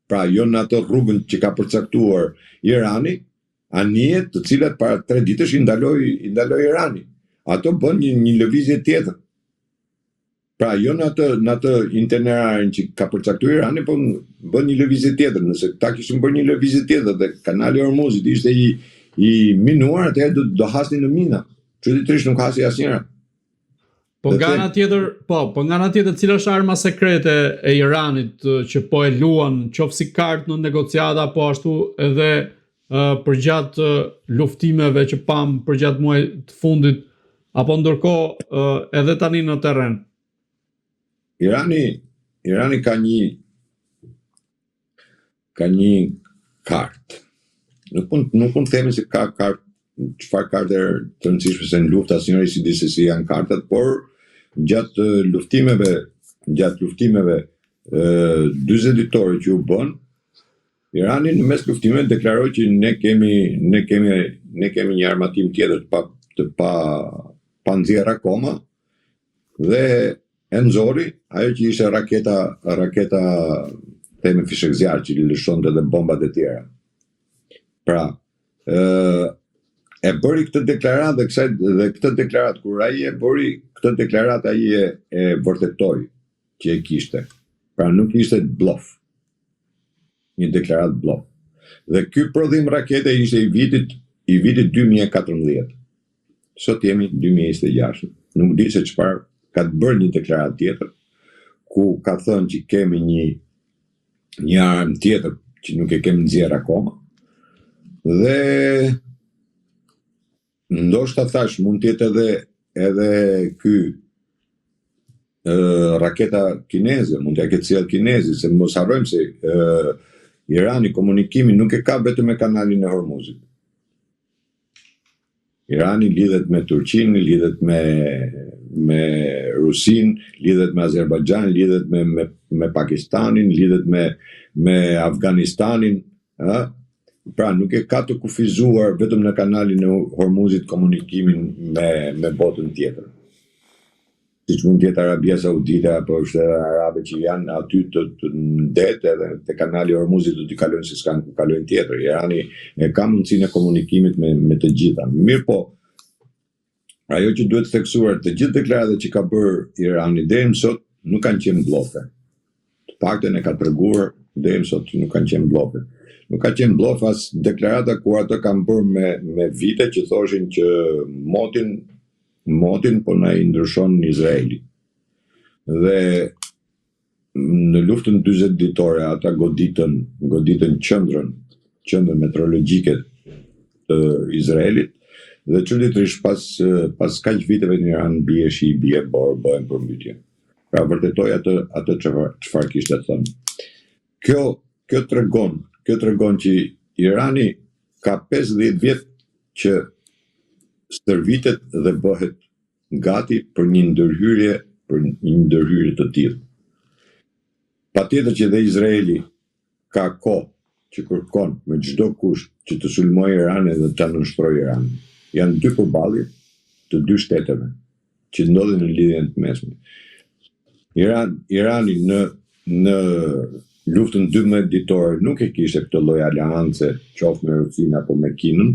pra jo në atë rrugën që ka përcaktuar Irani, anijet të cilat para 3 ditësh i ndaloi Irani. Ato bën një lëvizje tjetër. Pra jo në atë itineraren që ka përcaktuar Irani, po bën një lëvizje tjetër. Nëse ta kishin bërë një lëvizje tjetër dhe kanali i Hormuzit ishte i minuar, atëherë do hasnin në mina. Çuditërisht nuk hasi asnjëra. Po nga ana tjetër, cila është arma sekrete e Iranit që po e luan qoftë si kartë në negociata, po ashtu edhe përgjatë luftimeve që pam përgjatë muajit të fundit, apo ndërkohë edhe tani në terren? Irani ka një kartë. Nuk mund të themi se ka kartë, çfarë kartë të rëndësishme se në luftë asnjëri si di se si janë kartat, por gjatë luftimeve 40 ditore që u bën, Irani në mes luftimeve deklaroi që ne kemi një armatim tjetër të pa nxjerrë akoma, dhe e nxori ajo që ishte raketa me fishek zjarr që lëshonte edhe bombat e tjera. Pra, e bëri këtë deklaratë dhe këtë deklaratë kur ai e bëri këtë deklaratë, ai e vërtetoi që e kishte. Pra nuk ishte bluff. Një deklaratë bluff. Dhe ky prodhim rakete ishte i vitit 2014. Sot jemi 2026. Nuk di se çfarë ka të bërë një deklaratë tjetër ku ka thënë që kemi një armë tjetër që nuk e kemi nxjerrë akoma. Dhe ndoshta thash mund të jetë edhe ky raketa kineze, mund t'ja ketë sjellë kinezi, se mos harrojmë se Irani komunikimin nuk e ka vetëm me kanalin e Hormuzit. Irani lidhet me Turqinë, lidhet me Rusin, lidhet me Azerbajxhan, lidhet me Pakistanin, lidhet me Afganistanin, pra nuk e ka të kufizuar vetëm në kanalin e Hormuzit komunikimin me botën tjetër. Siç mund të jetë Arabia Saudite apo Shtetet Arabe që janë aty të ndet, edhe te kanali i Hormuzit do t'i kalojnë se s'kan ku kalojnë tjetër. Irani e ka mundësinë e komunikimit me të gjitha. Mirë po, ajo që duhet theksuar, të gjithë deklaratat që ka bërë Irani deri më sot nuk kanë qenë bllofe. Të paktën e ka treguar deri më sot që nuk kanë qenë bllofe. Nuk ka qenë bllop as deklarata ku ato kanë bërë me vite që thoshin që motin po na i ndryshon Izraeli. Dhe në luftën 40 ditore ata goditën qendrën meteorologjike të Izraelit, dhe çuditërisht pas kaq viteve në Iran bie shi, bie borë, bëhen përmbytje. Pra vërtetoi atë çfarë kishte thënë. Kjo tregon që Irani ka 50 vjet që stërvitet dhe bëhet gati për një ndërhyrje të tillë. Patjetër që dhe Izraeli ka kohë që kërkon me çdo kusht që të sulmojë Iranin dhe ta nënshtrojë Iranin. Janë dy përballje të dy shteteve që ndodhen në lidhjen të mesme. Irani në luftën 12 ditore nuk e kishte këtë lloj aleance, qoftë me Rusinë apo me Kinën.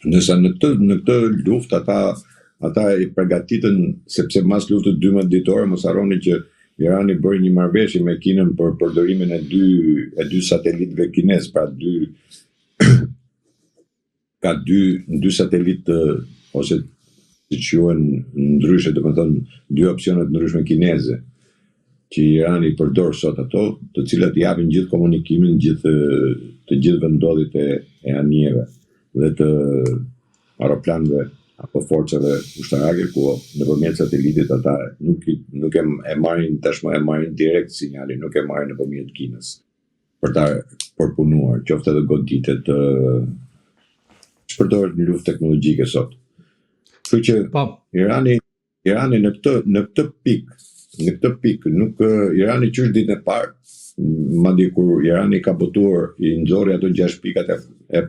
Nëse në këtë luftë ata i përgatitën, sepse mas luftës 12 ditore mos harroni që Irani bëri një marrëveshje me Kinën për përdorimin e dy satelitëve kinez, pra ka dy satelitë ose siç quhen ndryshe, domethënë dy opsione të ndryshme kineze që Irani përdor sot ato, të cilat japin gjithë komunikimin, të gjithë vendodhjet e anijeve dhe të aeroplanëve apo forcave ushtarake, ku nëpërmjet satelitit ata nuk e marrin tashmë, e marrin direkt sinjalin, nuk e marrin nëpërmjet Kinës për ta përpunuar, qoftë edhe goditet shpërdoret në luftë teknologjike sot. Kështu që Irani në këtë pikë nuk Irani qysh ditën e parë, madje kur Irani ka botuar, i nxorri ato 6 pikat e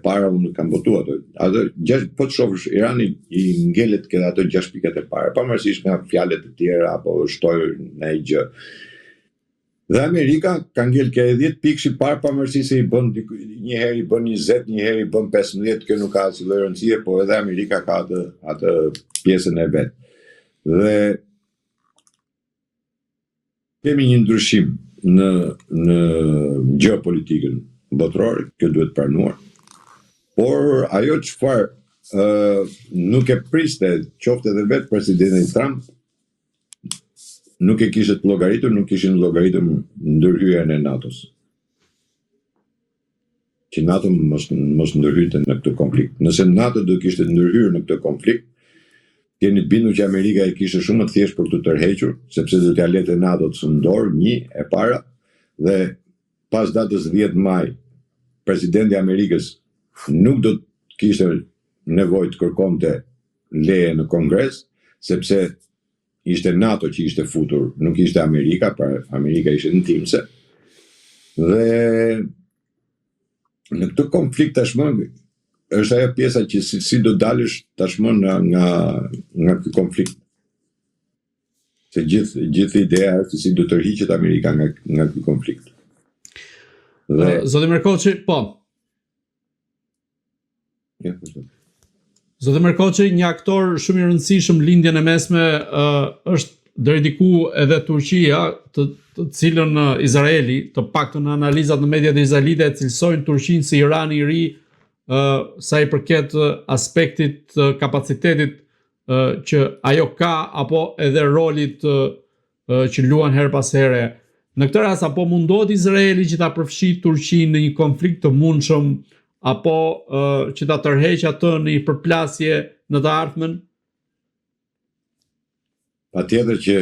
para, unë kam botuar ato 6, po të shohësh Irani i ngelet këtë ato 6 pikat e para, pavarësisht nga fjalët e tjera apo shtojë në një gjë. Dhe Amerika ka ngel këto 10 pikë si parë, pavarësisht se i bën një herë i bën 20, një herë i bën 15, kjo nuk ka asnjë rëndësi, por edhe Amerika ka atë pjesën e vet. Dhe kemi një ndryshim në geopolitikën botërore, kjo duhet pranuar. Por ajo çfarë nuk e priste qoftë edhe vetë presidenti Trump, nuk e kishte llogaritur, nuk kishin llogaritur ndërhyrjen e NATO-s. Që NATO mos ndërhyrte në këtë konflikt. Nëse NATO do kishte ndërhyrë në këtë konflikt, keni të bindur që Amerika e kishte shumë të thjeshtë për të tërhequr, sepse do t'ia lette NATO-t së dorë, një e para, dhe pas datës 10 maj, presidenti i Amerikës nuk do të kishte nevojë të kërkonte leje në Kongres, sepse ishte NATO që ishte futur, nuk ishte Amerika, pra Amerika ishte ndihmëse. Dhe në këtë konflikt tashmë është ajo pjesa që si do dalësh tashmë nga ky konflikt. Se gjithë ideja është si do tërhiqet Amerika nga ky konflikt. Dhe Zoti Merkoçi, po. Ja, Zoti Merkoçi, një aktor shumë i rëndësishëm lindjen e mesme është deri diku edhe Turqia, të cilën Izraeli, të paktën në analizat në mediat izraelite cilësojnë Turqinë si Irani i ri, sa i përket aspektit kapacitetit që ajo ka, apo edhe rolit që luan her pas here. Në këtë rast, apo mundohet Izraeli që ta përfshijë Turqinë në një konflikt të mundshëm, apo që ta tërheqë atë në një përplasje në të ardhmen? Patjetër që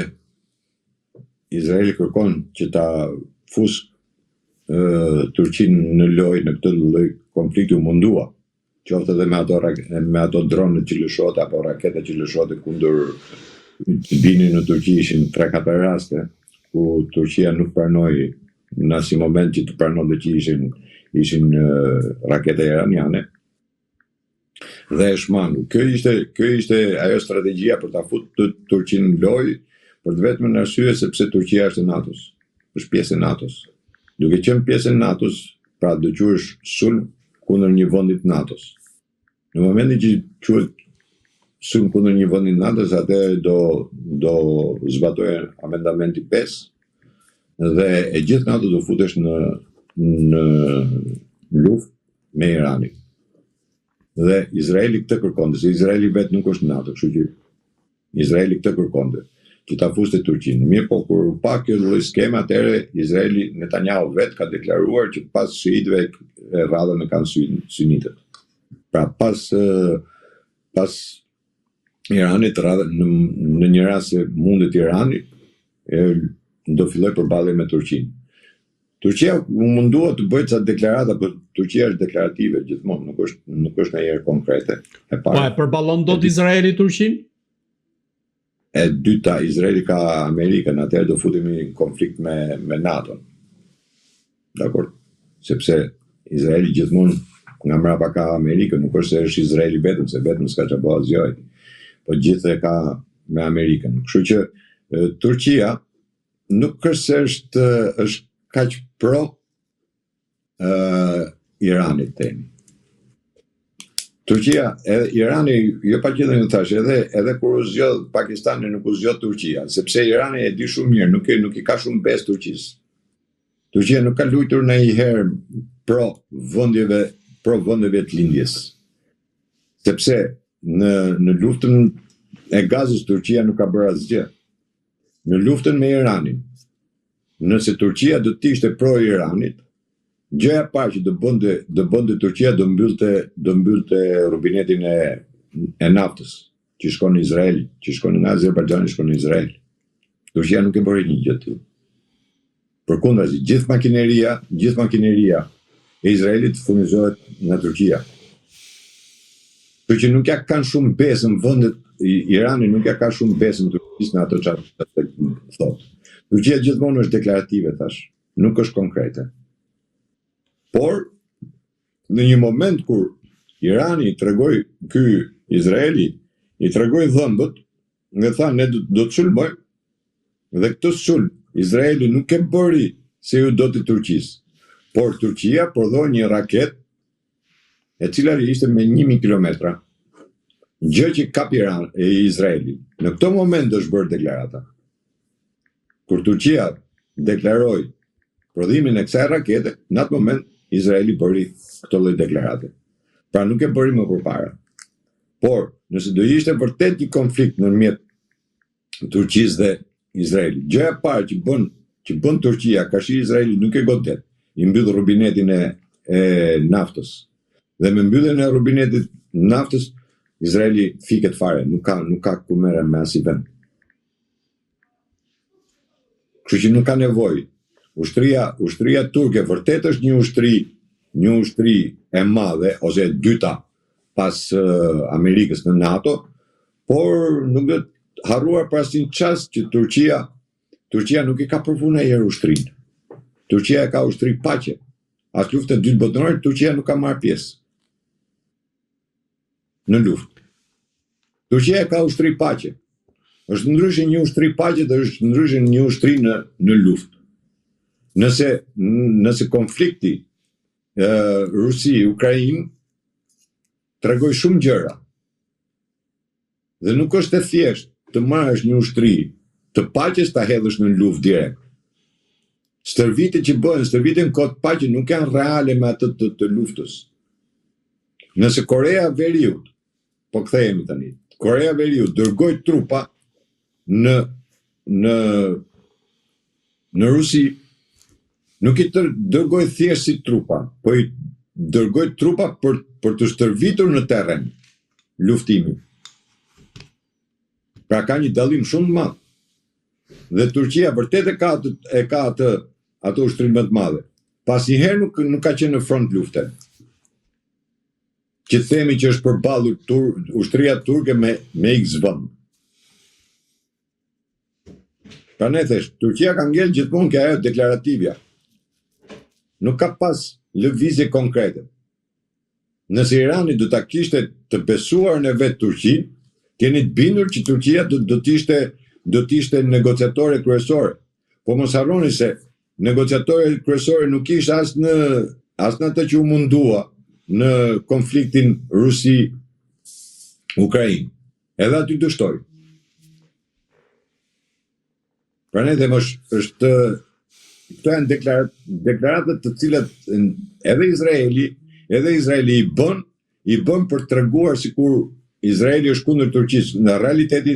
Izraeli kërkon që ta fus Turqinë në lojë, në këtë lloj konflikti u mundua, qoftë edhe me ato drone që lëshohet apo raketa që lëshohet kundër vinin në Turqi. Ishin 3-4 raste ku Turqia nuk pranoi në asnjë moment që të pranonte që ishin raketa iraniane. Dhe e shmangu. Kjo ishte ajo strategjia për ta futur Turqinë në lojë, për të vetëm në arsye sepse Turqia është e NATO-s, është pjesë e NATO-s. Duke qenë pjesë e NATO-s, pra do quhesh sulm kundër një vendi të NATO-s. Në momentin që quhet sulm kundër një vendi të NATO-s, atë do zbatojë amendamenti 5 dhe e gjithë NATO do futesh në luftë me Iranin. Dhe Izraeli këtë kërkonte, se Izraeli vetë nuk është NATO, kështu që Izraeli këtë kërkonte, që ta fuste Turqinë. Mirë, po kur u pa kjo lloj skeme, atëherë Izraeli, Netanyahu vetë ka deklaruar që pas shiitëve radhën e kanë sunitët. Pra pas Iranit radhën në një rast se mundet Irani, do filloj përballje me Turqinë. Turqia mundua të bëjë ca deklarata, por Turqia është deklarative gjithmonë, nuk është ndonjëherë konkrete. Po e përballon dot Izraeli Turqinë? E dyta, Izraeli ka Amerikën, atëherë do futemi në konflikt me NATO-n. Dakor? Sepse Izraeli gjithmonë nga mbrapa ka Amerikën, nuk është se është Izraeli vetëm, se vetëm s'ka çfarë bëj asgjë. Po gjithë e ka me Amerikën. Kështu që Turqia nuk është se është kaq pro Iranit tani. Turqia, Irani, jo pa qenë në thash, edhe kur u zgjodh Pakistani nuk u zgjodh Turqia, sepse Irani e di shumë mirë, nuk i ka shumë besë Turqisë. Turqia nuk ka luajtur ndonjëherë pro vendeve të lindjes. Sepse në luftën e Gazës Turqia nuk ka bërë asgjë. Në luftën me Iranin, nëse Turqia do të ishte pro Iranit, gjëja e parë që do bënte Turqia do mbyllte rubinetin e naftës që shkon në Izrael, që shkon nga Azerbajxhani shkon në Izrael. Turqia nuk e bëri një gjë të tillë. Përkundrazi, gjithë makineria e Izraelit furnizohet nga Turqia. Kështu që nuk ja kanë shumë besë në vendet, Irani nuk ja ka shumë besë në Turqisë në ato çfarë thotë. Turqia gjithmonë është deklarative tash, nuk është konkrete. Por, në një moment kur Irani tregoi ky Izraeli, i tregoi dhëmbët, nga tha ne do të sulmojmë, dhe këtë sulm Izraeli nuk e bëri se ju do të Turqisë, por Turqia prodhoi një raket e cila ishte me 1000 kilometra, gjë që kapi Izraelin. Në këtë moment është bërë deklarata. Kur Turqia deklaroi prodhimin e kësaj rakete, në atë moment Izraeli bëri këtë lloj deklarate. Pra nuk e bëri më përpara. Por, nëse do ishte vërtet një konflikt ndërmjet Turqisë dhe Izraelit, gjëja e parë që bën Turqia, kashi Izraeli nuk e godet, i mbyll rubinetin e naftës. Dhe me mbylljen e rubinetit naftës, Izraeli fiket fare, nuk ka ku merre me asnjë vend. Kështu që nuk ka nevojë. Ushtria turke vërtet është një ushtri e madhe ose e dyta pas Amerikës në NATO, por nuk do të harruar për asnjë çast që Turqia nuk i ka përfunduar herë ushtrinë. Turqia ka ushtri paqe. As luftën e dytë botërore Turqia nuk ka marrë pjesë në luftë. Turqia ka ushtri paqe. Është ndryshe një ushtri paqe dhe është ndryshe një ushtri në luftë. Nëse konflikti Rusi-Ukrainë tregoj shumë gjëra. Dhe nuk është e thjeshtë të marrësh një ushtri të paqes ta hedhësh në luftë direkt. Stërvitjet që bëhen, stërvitjen kohë paqe nuk janë reale me atë të luftës. Nëse Korea e Veriut, po kthehemi tani, Korea e Veriut dërgoi trupa në Rusi, nuk i dërgoi thjesht si trupa, po i dërgoi trupa për të stërvitur në terren luftimin. Pra ka një dallim shumë të madh. Dhe Turqia vërtet e ka atë ushtrim më të madhe. Pasnjëherë nuk ka qenë në front lufte. Që themi që është përballur ushtria turke me X vend. Prandaj thash, Turqia ka ngel gjithmonë që ajo deklarativja. Nuk ka pas lëvizje konkrete. Nëse Irani do ta kishte të besuar në vetë Turqinë, keni të bindur që Turqia do të ishte negociatore kryesore. Po mos harroni se negociatore kryesore nuk ishte as në atë që u mundua në konfliktin Rusi-Ukrainë. Edhe aty dështoi. Prandaj them është këto janë deklaratat të cilat edhe Izraeli i bën për të treguar sikur Izraeli është kundër Turqisë. Në realiteti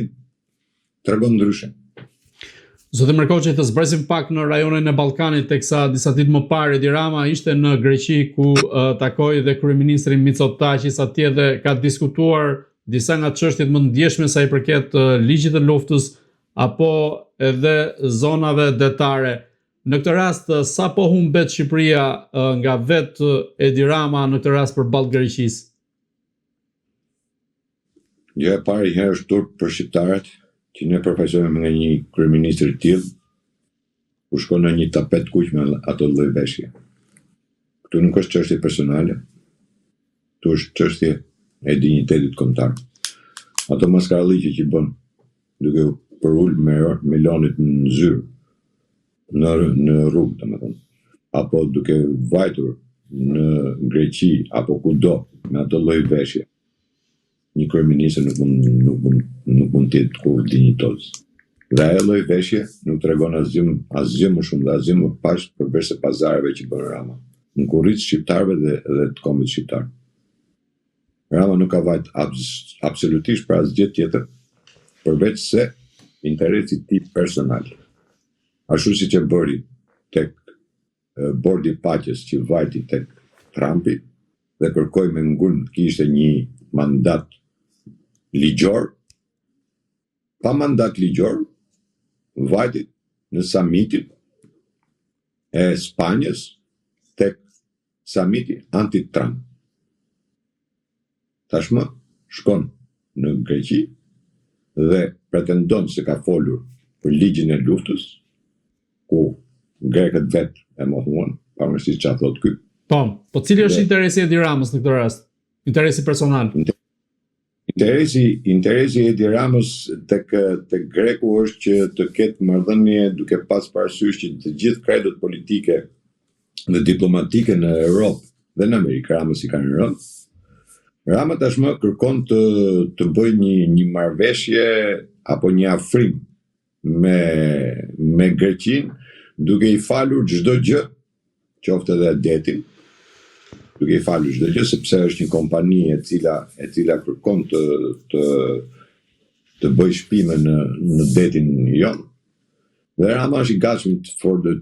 tregon ndryshe. Zotë Mërkoçi, të zbresim pak në rajonin e Ballkanit, teksa disa ditë më parë Edi Rama ishte në Greqi ku takoi dhe kryeministrin Mitsotakis atje dhe ka diskutuar disa nga çështjet më ndjeshme sa i përket ligjit të luftës apo edhe zonave detare. Në këtë rast, sa po humbet Shqipëria nga vetë Edi Rama në këtë rast përballë Greqisë? Gjëja e parë herë është turp për shqiptarët që ne përfaqësohemi nga një kryeministër i tillë ku shkon në një tapet kuq me ato lloj veshje. Këtu nuk është çështje personale. Këtu është çështje e dinjitetit kombëtar. Ato maskaralliqe që bën duke u përul me lonit në zyrë në rrugë, domethënë, apo duke vajtur në Greqi apo kudo me ato lloj veshje. Një kryeministër nuk mund të jetë kur dinjitoz. Dhe ajo lloj veshje nuk tregon asgjë më shumë dhe asgjë më pas përveç pazareve që bën Rama. Në kurriz shqiptarëve dhe të kombit shqiptar. Rama nuk ka vajt absolutisht për asgjë tjetër përveç se interesi i tij personal. Ashtu siç e bëri tek bordi i paqes që vajti tek Trumpi dhe kërkoi me ngulm të kishte një mandat ligjor, pa mandat ligjor, vajti në samitin e Spanjës tek samiti anti-Trump. Tashmë shkon në Greqi dhe pretendon se ka folur për ligjin e luftës, ku grekët vetë e mohuan, pavarësisht çfarë thotë ky. Po cili është interesi i Edi Ramës në këtë rast? Interesi personal. Interesi i Edi Ramës tek greku është që të ketë marrëdhënie duke pas parasysh që të gjithë kredit politike dhe diplomatike në Europë dhe në Amerikë, Ramës i ka në rënd. Rama tashmë kërkon të bëjë një marrëveshje apo një afrim me Greqinë, duke i falur çdo gjë, qoftë edhe detin, duke I falur çdo gjë, sepse është një kompani e cila kërkon të bëjë shpime në detin jon. Dhe Rama është I gatshëm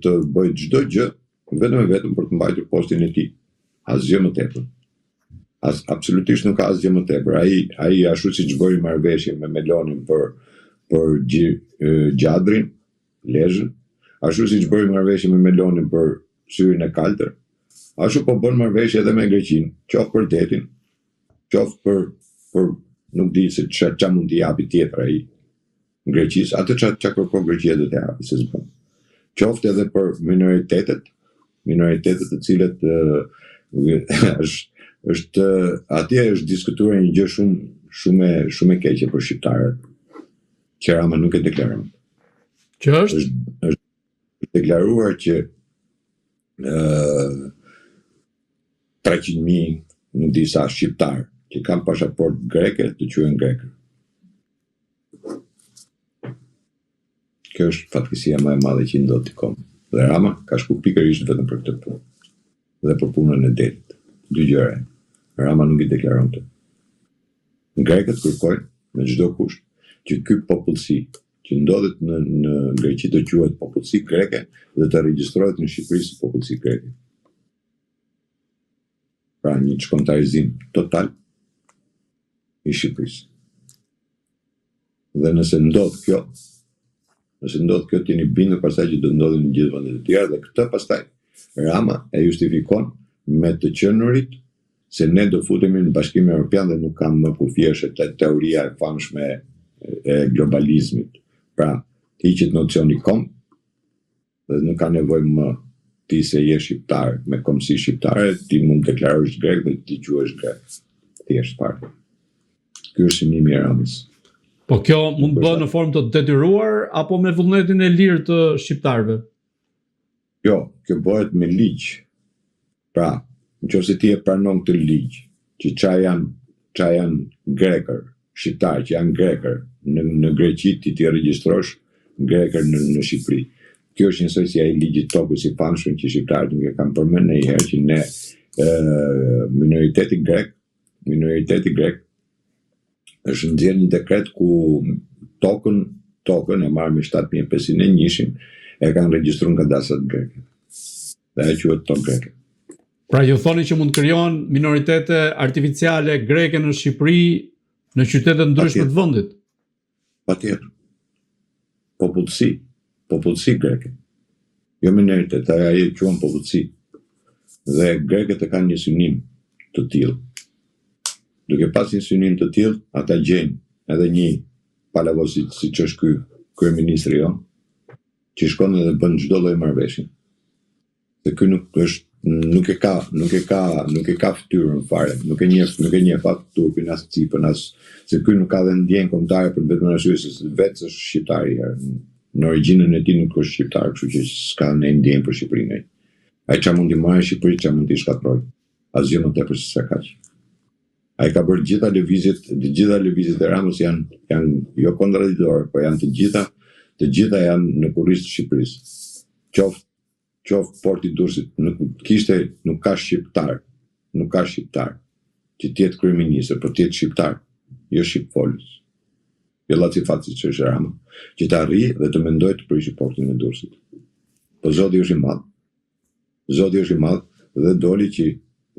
të bëjë çdo gjë vetëm për të mbajtur postin e tij. Asgjë më tepër. Absolutisht nuk ka asgjë më tepër. Ai ashtu siç bëri marrëveshje me Melonin për Gjadrin, Lezhën, ashtu siç bëri marrëveshje me Melonin për Syrin e Kaltër, ashtu po bën marrëveshje edhe me Greqinë, qoftë për detin, qoftë për nuk di se ç'a mund t'i japi tjetër ai Greqisë, atë ç'a kërkon Greqia do t'i japi, se s'bën. Qoftë edhe për minoritetet të cilët atje është diskutuar një gjë shumë e keqe për shqiptarët, që Rama nuk e deklaron. Që është? Është deklaruar që 300.000 nuk di sa shqiptar që kanë pasaport greke të quhen grekë. Kjo është fatkeqësia më e madhe që ndodh tikon. Dhe Rama ka shku pikërisht vetëm për këtë punë. Dhe për punën e detit. Dy gjëra. Rama nuk I deklaron të. Grekët kërkojnë me çdo kusht që ky popullsi që ndodhet në Greqi të quhet popullsi greke dhe të regjistrohet në Shqipëri si popullsi greke. Pra një shkontarizim total I Shqipërisë. Dhe nëse ndodh kjo, t'jeni bindur pastaj që do ndodhin në gjithë vendet e tjera dhe këtë pastaj Rama e justifikon me të qenurit se ne do futemi në Bashkimin Evropian dhe nuk kam më kufjeshe teoria e famshme e globalizmit. Pra, ti hiqet nocioni kom dhe nuk ka nevojë më ti se je shqiptar me komsi shqiptare, ti mund të deklarosh grek dhe ti quhesh grek. Thjesht fare. Ky është synimi I Ramës. Po kjo mund të bëhet në formë të detyruar apo me vullnetin e lirë të shqiptarëve? Jo, kjo bëhet me ligj. Pra, nëse ti e pranon këtë ligj, që ç'a janë grekër, shqiptar që janë grekër në Greqi, ti regjistrosh grekër në Shqipëri. Kjo është njësoj si ai ligjit tokës I famshëm që shqiptarët nuk e kanë përmend ndonjëherë që ne minoriteti grek është nxjerrë një dekret ku tokën e marrë me 7.500 njëshin e kanë regjistruar nga dasat greke. Dhe ajo quhet tokë greke. Pra ju thoni që mund krijohen minoritete artificiale greke në Shqipëri në qytete ndryshme të vendit? Patjetër. Popullsi greke. Jo minoritet, ajo quhen popullsi. Dhe grekët e kanë një synim të tillë. Duke pas një synim të tillë, ata gjejnë edhe një palavos siç është ky kryeministri jon, që shkon edhe bën çdo lloj marrëveshje. Se ky nuk e ka fytyrën fare, nuk e njeh fat turpin as Cipën as se ky nuk ka dhe ndjenjë kombëtare për vetëm arsye se vetë është shqiptar I herë. Në origjinën e tij nuk është shqiptar, kështu që s'ka ne ndjenjë për Shqipërinë. Ai çfarë mund t'i marrë Shqipëri, çfarë mund t'i shkatërrojë. Asgjë më tepër se sa kaq. Ai ka bërë gjitha lëvizjet e Ramës janë jo kontradiktore, po janë të gjitha janë në kurriz të Shqipërisë. Qoftë porti I Durrësit nuk ka shqiptar që t'jetë kryeminist, por t'jetë shqiptar, jo shqipfolës. Jo llacifat siç është Rama, që të arrijë dhe të mendojë të prishë portin e Durrësit. Po Zoti është I madh dhe doli që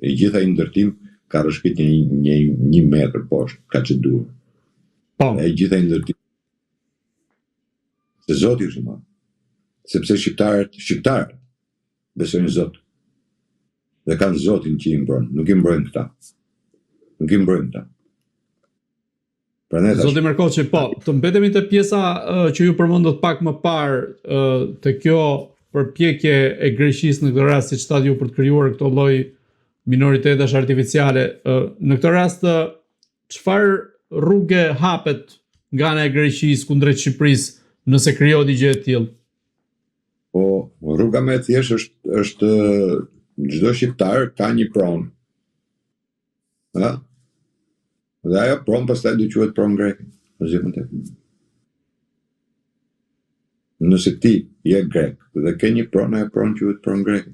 I gjitha I ndërtim ka rrëshqit një metër poshtë, ka që duhet. E gjitha I ndërtim. Se Zoti është I madh. Sepse shqiptarët besojnë Zot. Dhe kanë Zotin që I mbrojnë, nuk I mbrojnë këta. Zoti Merkoçi, po, të mbetemi te pjesa që ju përmendët pak më parë te kjo përpjekje e Greqisë në këtë rast, siç thatë ju, për të krijuar këto lloj minoritetesh artificiale. Në këtë rast, çfarë rrugë hapet nga ana e Greqisë kundrejt Shqipërisë nëse krijohet gjë e tillë? Po, rruga më e thjeshtë është çdo shqiptar ka një pronë. Ha? Dhe ajo pronë pastaj do quhet pronë greke. Asgjë më tepër. Nëse ti je grek dhe ke një pronë, ajo pronë quhet pronë greke.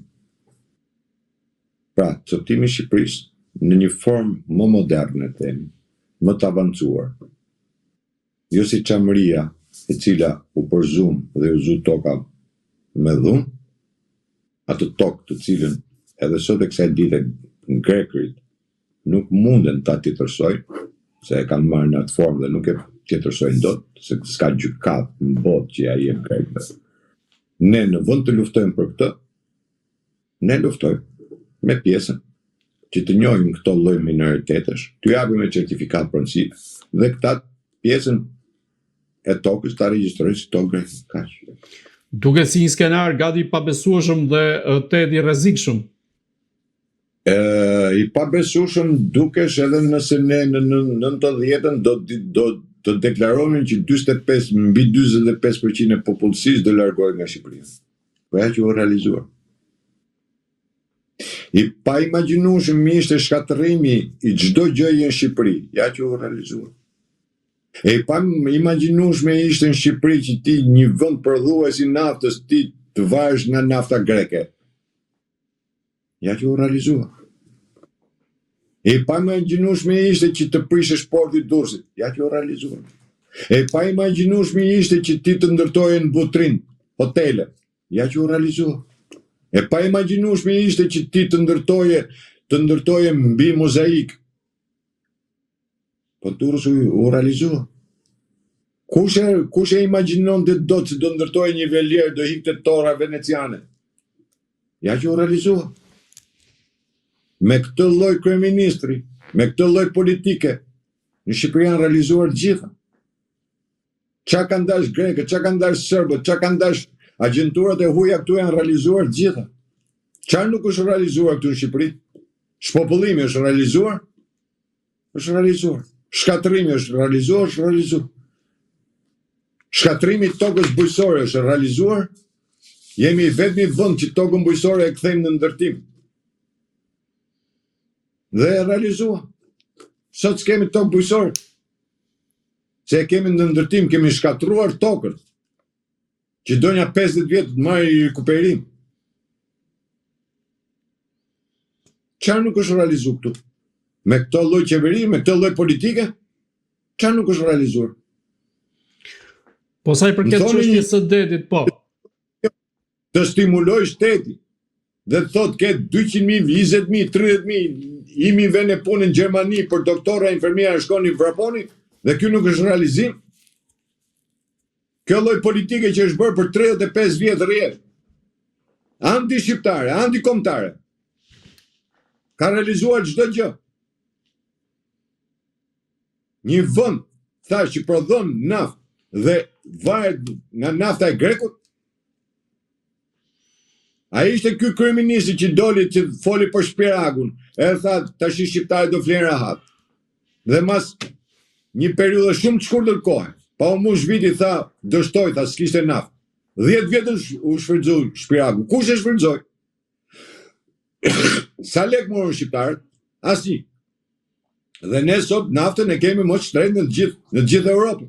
Pra, coptimi i Shqipërisë në një formë më moderne, themi, më të avancuar. Jo si çamëria e cila u përzum dhe u zu toka me dhun, atë tokë të cilën edhe sot e kësaj dite në grekërit nuk munden ta tjetërsojnë, se e kanë marrë në atë formë dhe nuk e tjetërsojnë dot, se s'ka gjykat në botë që ja jep grekëve. Ne në vend të luftojmë për këtë, ne luftojmë me pjesën që të njohim këto lloj minoritetesh, t'u japim me certifikat pronësie dhe këta pjesën e tokës ta regjistrojnë si tokë greke. Kaq. Duke si një skenar gati i pabesueshëm dhe tet i rrezikshëm. I pabesueshëm dukesh edhe nëse ne në 90-ën do deklaronin që 45 mbi 45% e popullsisë do largohet nga Shqipëria. Po ja që u realizuar. I pa imagjinueshëm ishte shkatërrimi i çdo gjëje në Shqipëri, ja që u realizuar. E pa imagjinueshme ishte në Shqipëri që ti një vend prodhues i naftës ti të varesh nga nafta greke. Ja që u realizuar. E pa imagjinueshme ishte që të prishesh porti i Durrësit, ja që u realizuar. E pa imagjinueshme ishte që ti të ndërtoje në Butrin hotele, ja që u realizuar. E pa imagjinueshme ishte që ti të ndërtoje mbi mozaik. Po Durrësi u realizua. Kush e imagjinon të do që do ndërtoje një velier, do hikte tora veneciane? Ja që u realizua. Me këtë lloj kryeministri, me këtë lloj politike, në Shqipëri janë realizuar gjitha. Qa kanë dash grekët, qa kanë dash serbët, qa kanë dash agjenturat e huaja këtu janë realizuar gjitha. Çfarë nuk është realizuar këtu në Shqipëri? Shpopullimi është realizuar? Është realizuar. Shkatërimi është realizuar? Është realizuar. Shkatrimi i tokës bujqësore është realizuar? Jemi i vetmi vend që tokën bujqësore e kthejmë në ndërtim. Dhe e realizuar. Sot s'kemi tokë bujqësore. Se e kemi në ndërtim, kemi shkatruar tokën. Që donja 50 vjetë të marrë i rikuperim. Çfarë nuk është realizuar këtu? Me këto lloj qeveri, me këto lloj politike, çfarë nuk është realizuar? Po sa i përket çështjes së detit, po. Të stimuloj shteti dhe të thotë ke 200.000, 20.000, 30.000, imi vene punë në Gjermani për doktora, infermiera, shkoni vraponi, dhe kjo nuk është realizim. Kjo lloj politike që është bërë për 35 vjetë rrjedh, anti-shqiptare, anti-kombëtare, ka realizuar çdo gjë. Një vend, thash, që prodhon naftë dhe varet nga nafta e grekut, a ishte ky kryeministri që doli që foli për shpiragun, e tha tash shqiptarët do flenë rahat. Dhe mas një periudhë shumë të shkurtër kohe, pa u mush viti tha, dështoj, tha s'kishte naftë. 10 vjetën u shfrytëzoi shpiragu. Kush e shfrytëzoi? Sa lek morën shqiptarët? Asnjë. Dhe ne sot naftën e kemi më të shtrenjtë në gjithë Europën.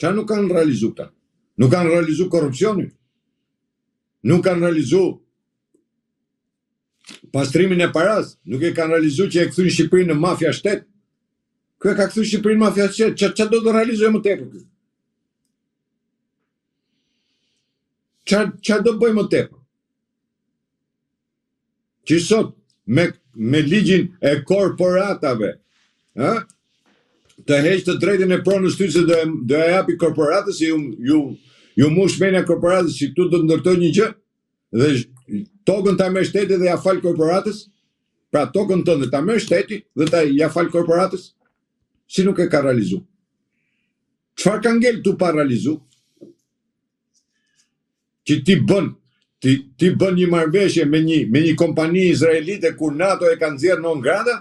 Çfarë nuk kanë realizuar ta? Nuk kanë realizuar korrupsionin. Nuk kanë realizuar pastrimin e paras. Nuk e kanë realizuar që e kthyn Shqipërinë në mafia shtet. Kë ka kthyer Shqipërinë në mafia shtet? Çfarë do të realizojmë më tepër? Çfarë do bëjmë më tepër? Që sot me ligjin e korporatave, të heq të drejtën e pronës ty se do e japi korporatës, ju mush menja korporatës që këtu do të ndërtoj një gjë, dhe tokën ta merr shteti dhe ja fal korporatës, pra tokën tënde ta merr shteti dhe ja fal korporatës, si nuk e ka realizu. Çfarë ka ngel tu pa realizu? Që ti bën një marrëveshje me një kompani izraelite kur NATO e ka nxjerrë non grata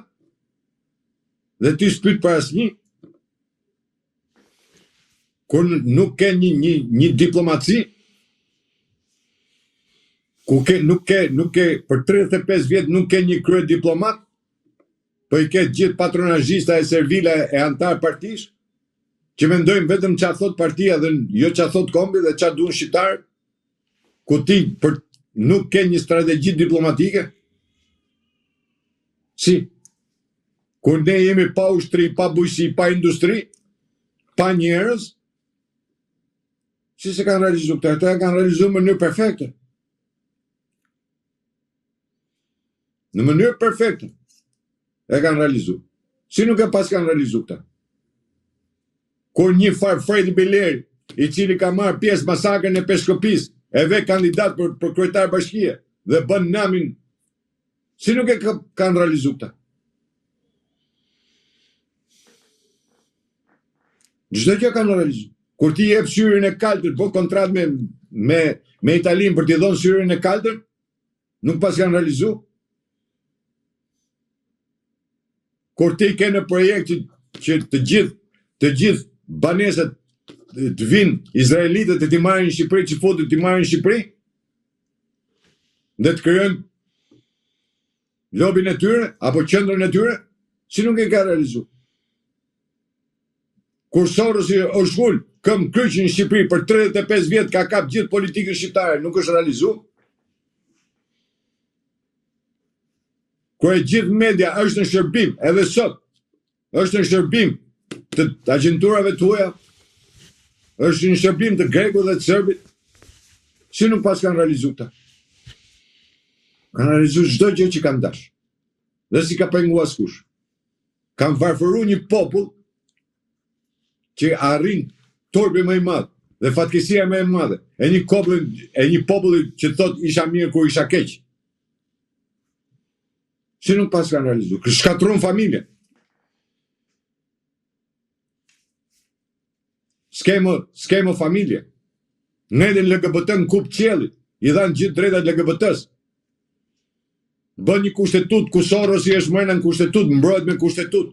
dhe ti s'pyet për asnjë. Kur nuk ke një diplomaci, nuk ke për 35 vjet nuk ke një krye diplomat, po i ke gjithë patronazhista e servila e antar partish, që mendojnë vetëm ç'a thot partia dhe jo ç'a thot kombi dhe ç'a duan shqiptarët, ku ti nuk ke një strategji diplomatike, Si? Kur ne jemi pa ushtri, pa bujqësi, pa industri, pa njerëz, si se kanë realizu këta? Ata kanë realizu në mënyrë perfekte. Në mënyrë perfekte e kanë realizu. Si nuk e pas kanë realizu këta? Kur një Fredi Beleri, i cili ka marrë pjesë masakrën e Peshkopis, e ve kandidat për kryetar bashkie dhe bën namin, si nuk e kanë realizu këta? Çdo gjë kanë realizu. Kur ti jep syrin e kaltër, po kontrat me Italinë për t'i dhënë syrin e kaltër, nuk pas kanë realizu. Kur ti ke në projekt që të gjithë banesat të vinë izraelitët e t'i marrin në Shqipëri, që fotin t'i marrin në Shqipëri, dhe të krijojnë lobin e tyre, apo qendrën e tyre, si nuk e ka realizu. Kur Sorosi është ullë këm kryqin në Shqipëri për 35 vjetë ka kap gjithë politikën shqiptare, nuk është realizu. Kur e gjithë media është në shërbim, edhe sot, është në shërbim të agjenturave tuaja, është në shërbim të Greku dhe të Serbit, si nuk pas kanë realizu këta? Kanë realizu çdo gjë që kanë dash. Dhe si ka pengu askush. Kanë varfëru një popull që arrin torbi më i madh dhe fatkeqësia më e madhe e një populli që thot isha mirë kur isha keq. Si nuk pas kanë realizu? Shkatron familje. Skemo familje. Ngelen LGBT në kup qiellit, i dhanë gjithë drejtat LGBT-s. Bën një kushtetut ku Sorosi është mrena në kushtetut, mbrohet me kushtetut.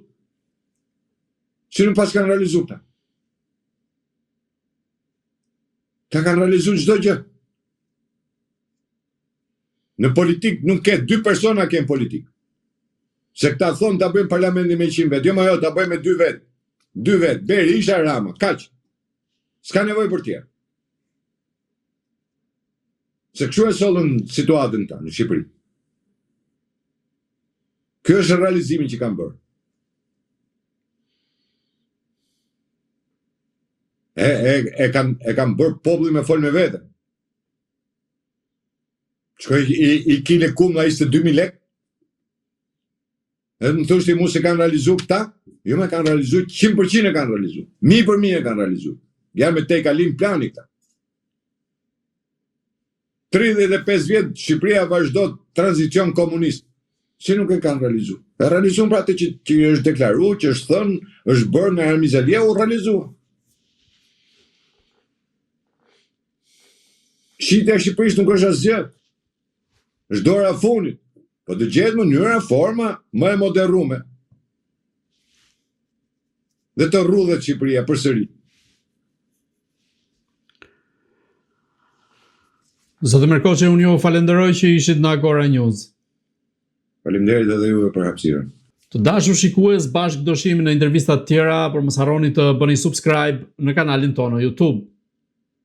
Si nuk pas kanë realizu këta? Ta kanë realizu çdo gjë. Në politik nuk ke dy persona ke në politik. Se këta thonë ta bëjmë parlamentin me 100 vetë, jo më jo, ta bëjmë me 2 vetë. 2 vetë, Berisha, Rama, kaq. S'ka nevojë për tjerë. Se kështu e sollën situatën ta në Shqipëri. Ky është realizimi që kanë bërë. E kanë bërë populli me fol me vete. Shkoj i kile kumë a ishte 2.000 lek. Edhe më thushti mu se kanë realizu këta, jo me kanë realizu, 100% e kanë realizu. 100% e kanë realizu. Janë me te kalim plani këta. 35 vjetë Shqipëria vazhdo tranzicion komunist. Si nuk e kanë realizu? E realizu pra të që është deklaru, që është thënë, është bërë nga Hermizalia, u realizu. Shqitja e Shqipërisë nuk është asgjë. Është dora funit. Po të gjetë mënyra, forma më e moderume. Dhe të rrudhet Shqipëria përsëri. Zotë Merkoçi, unë ju falenderoj që ishit në Agora News. Faleminderit edhe juve për hapësirën. Të dashur shikues, bashkë do shihemi në intervista të tjera, por mos harroni të bëni subscribe në kanalin tonë në YouTube.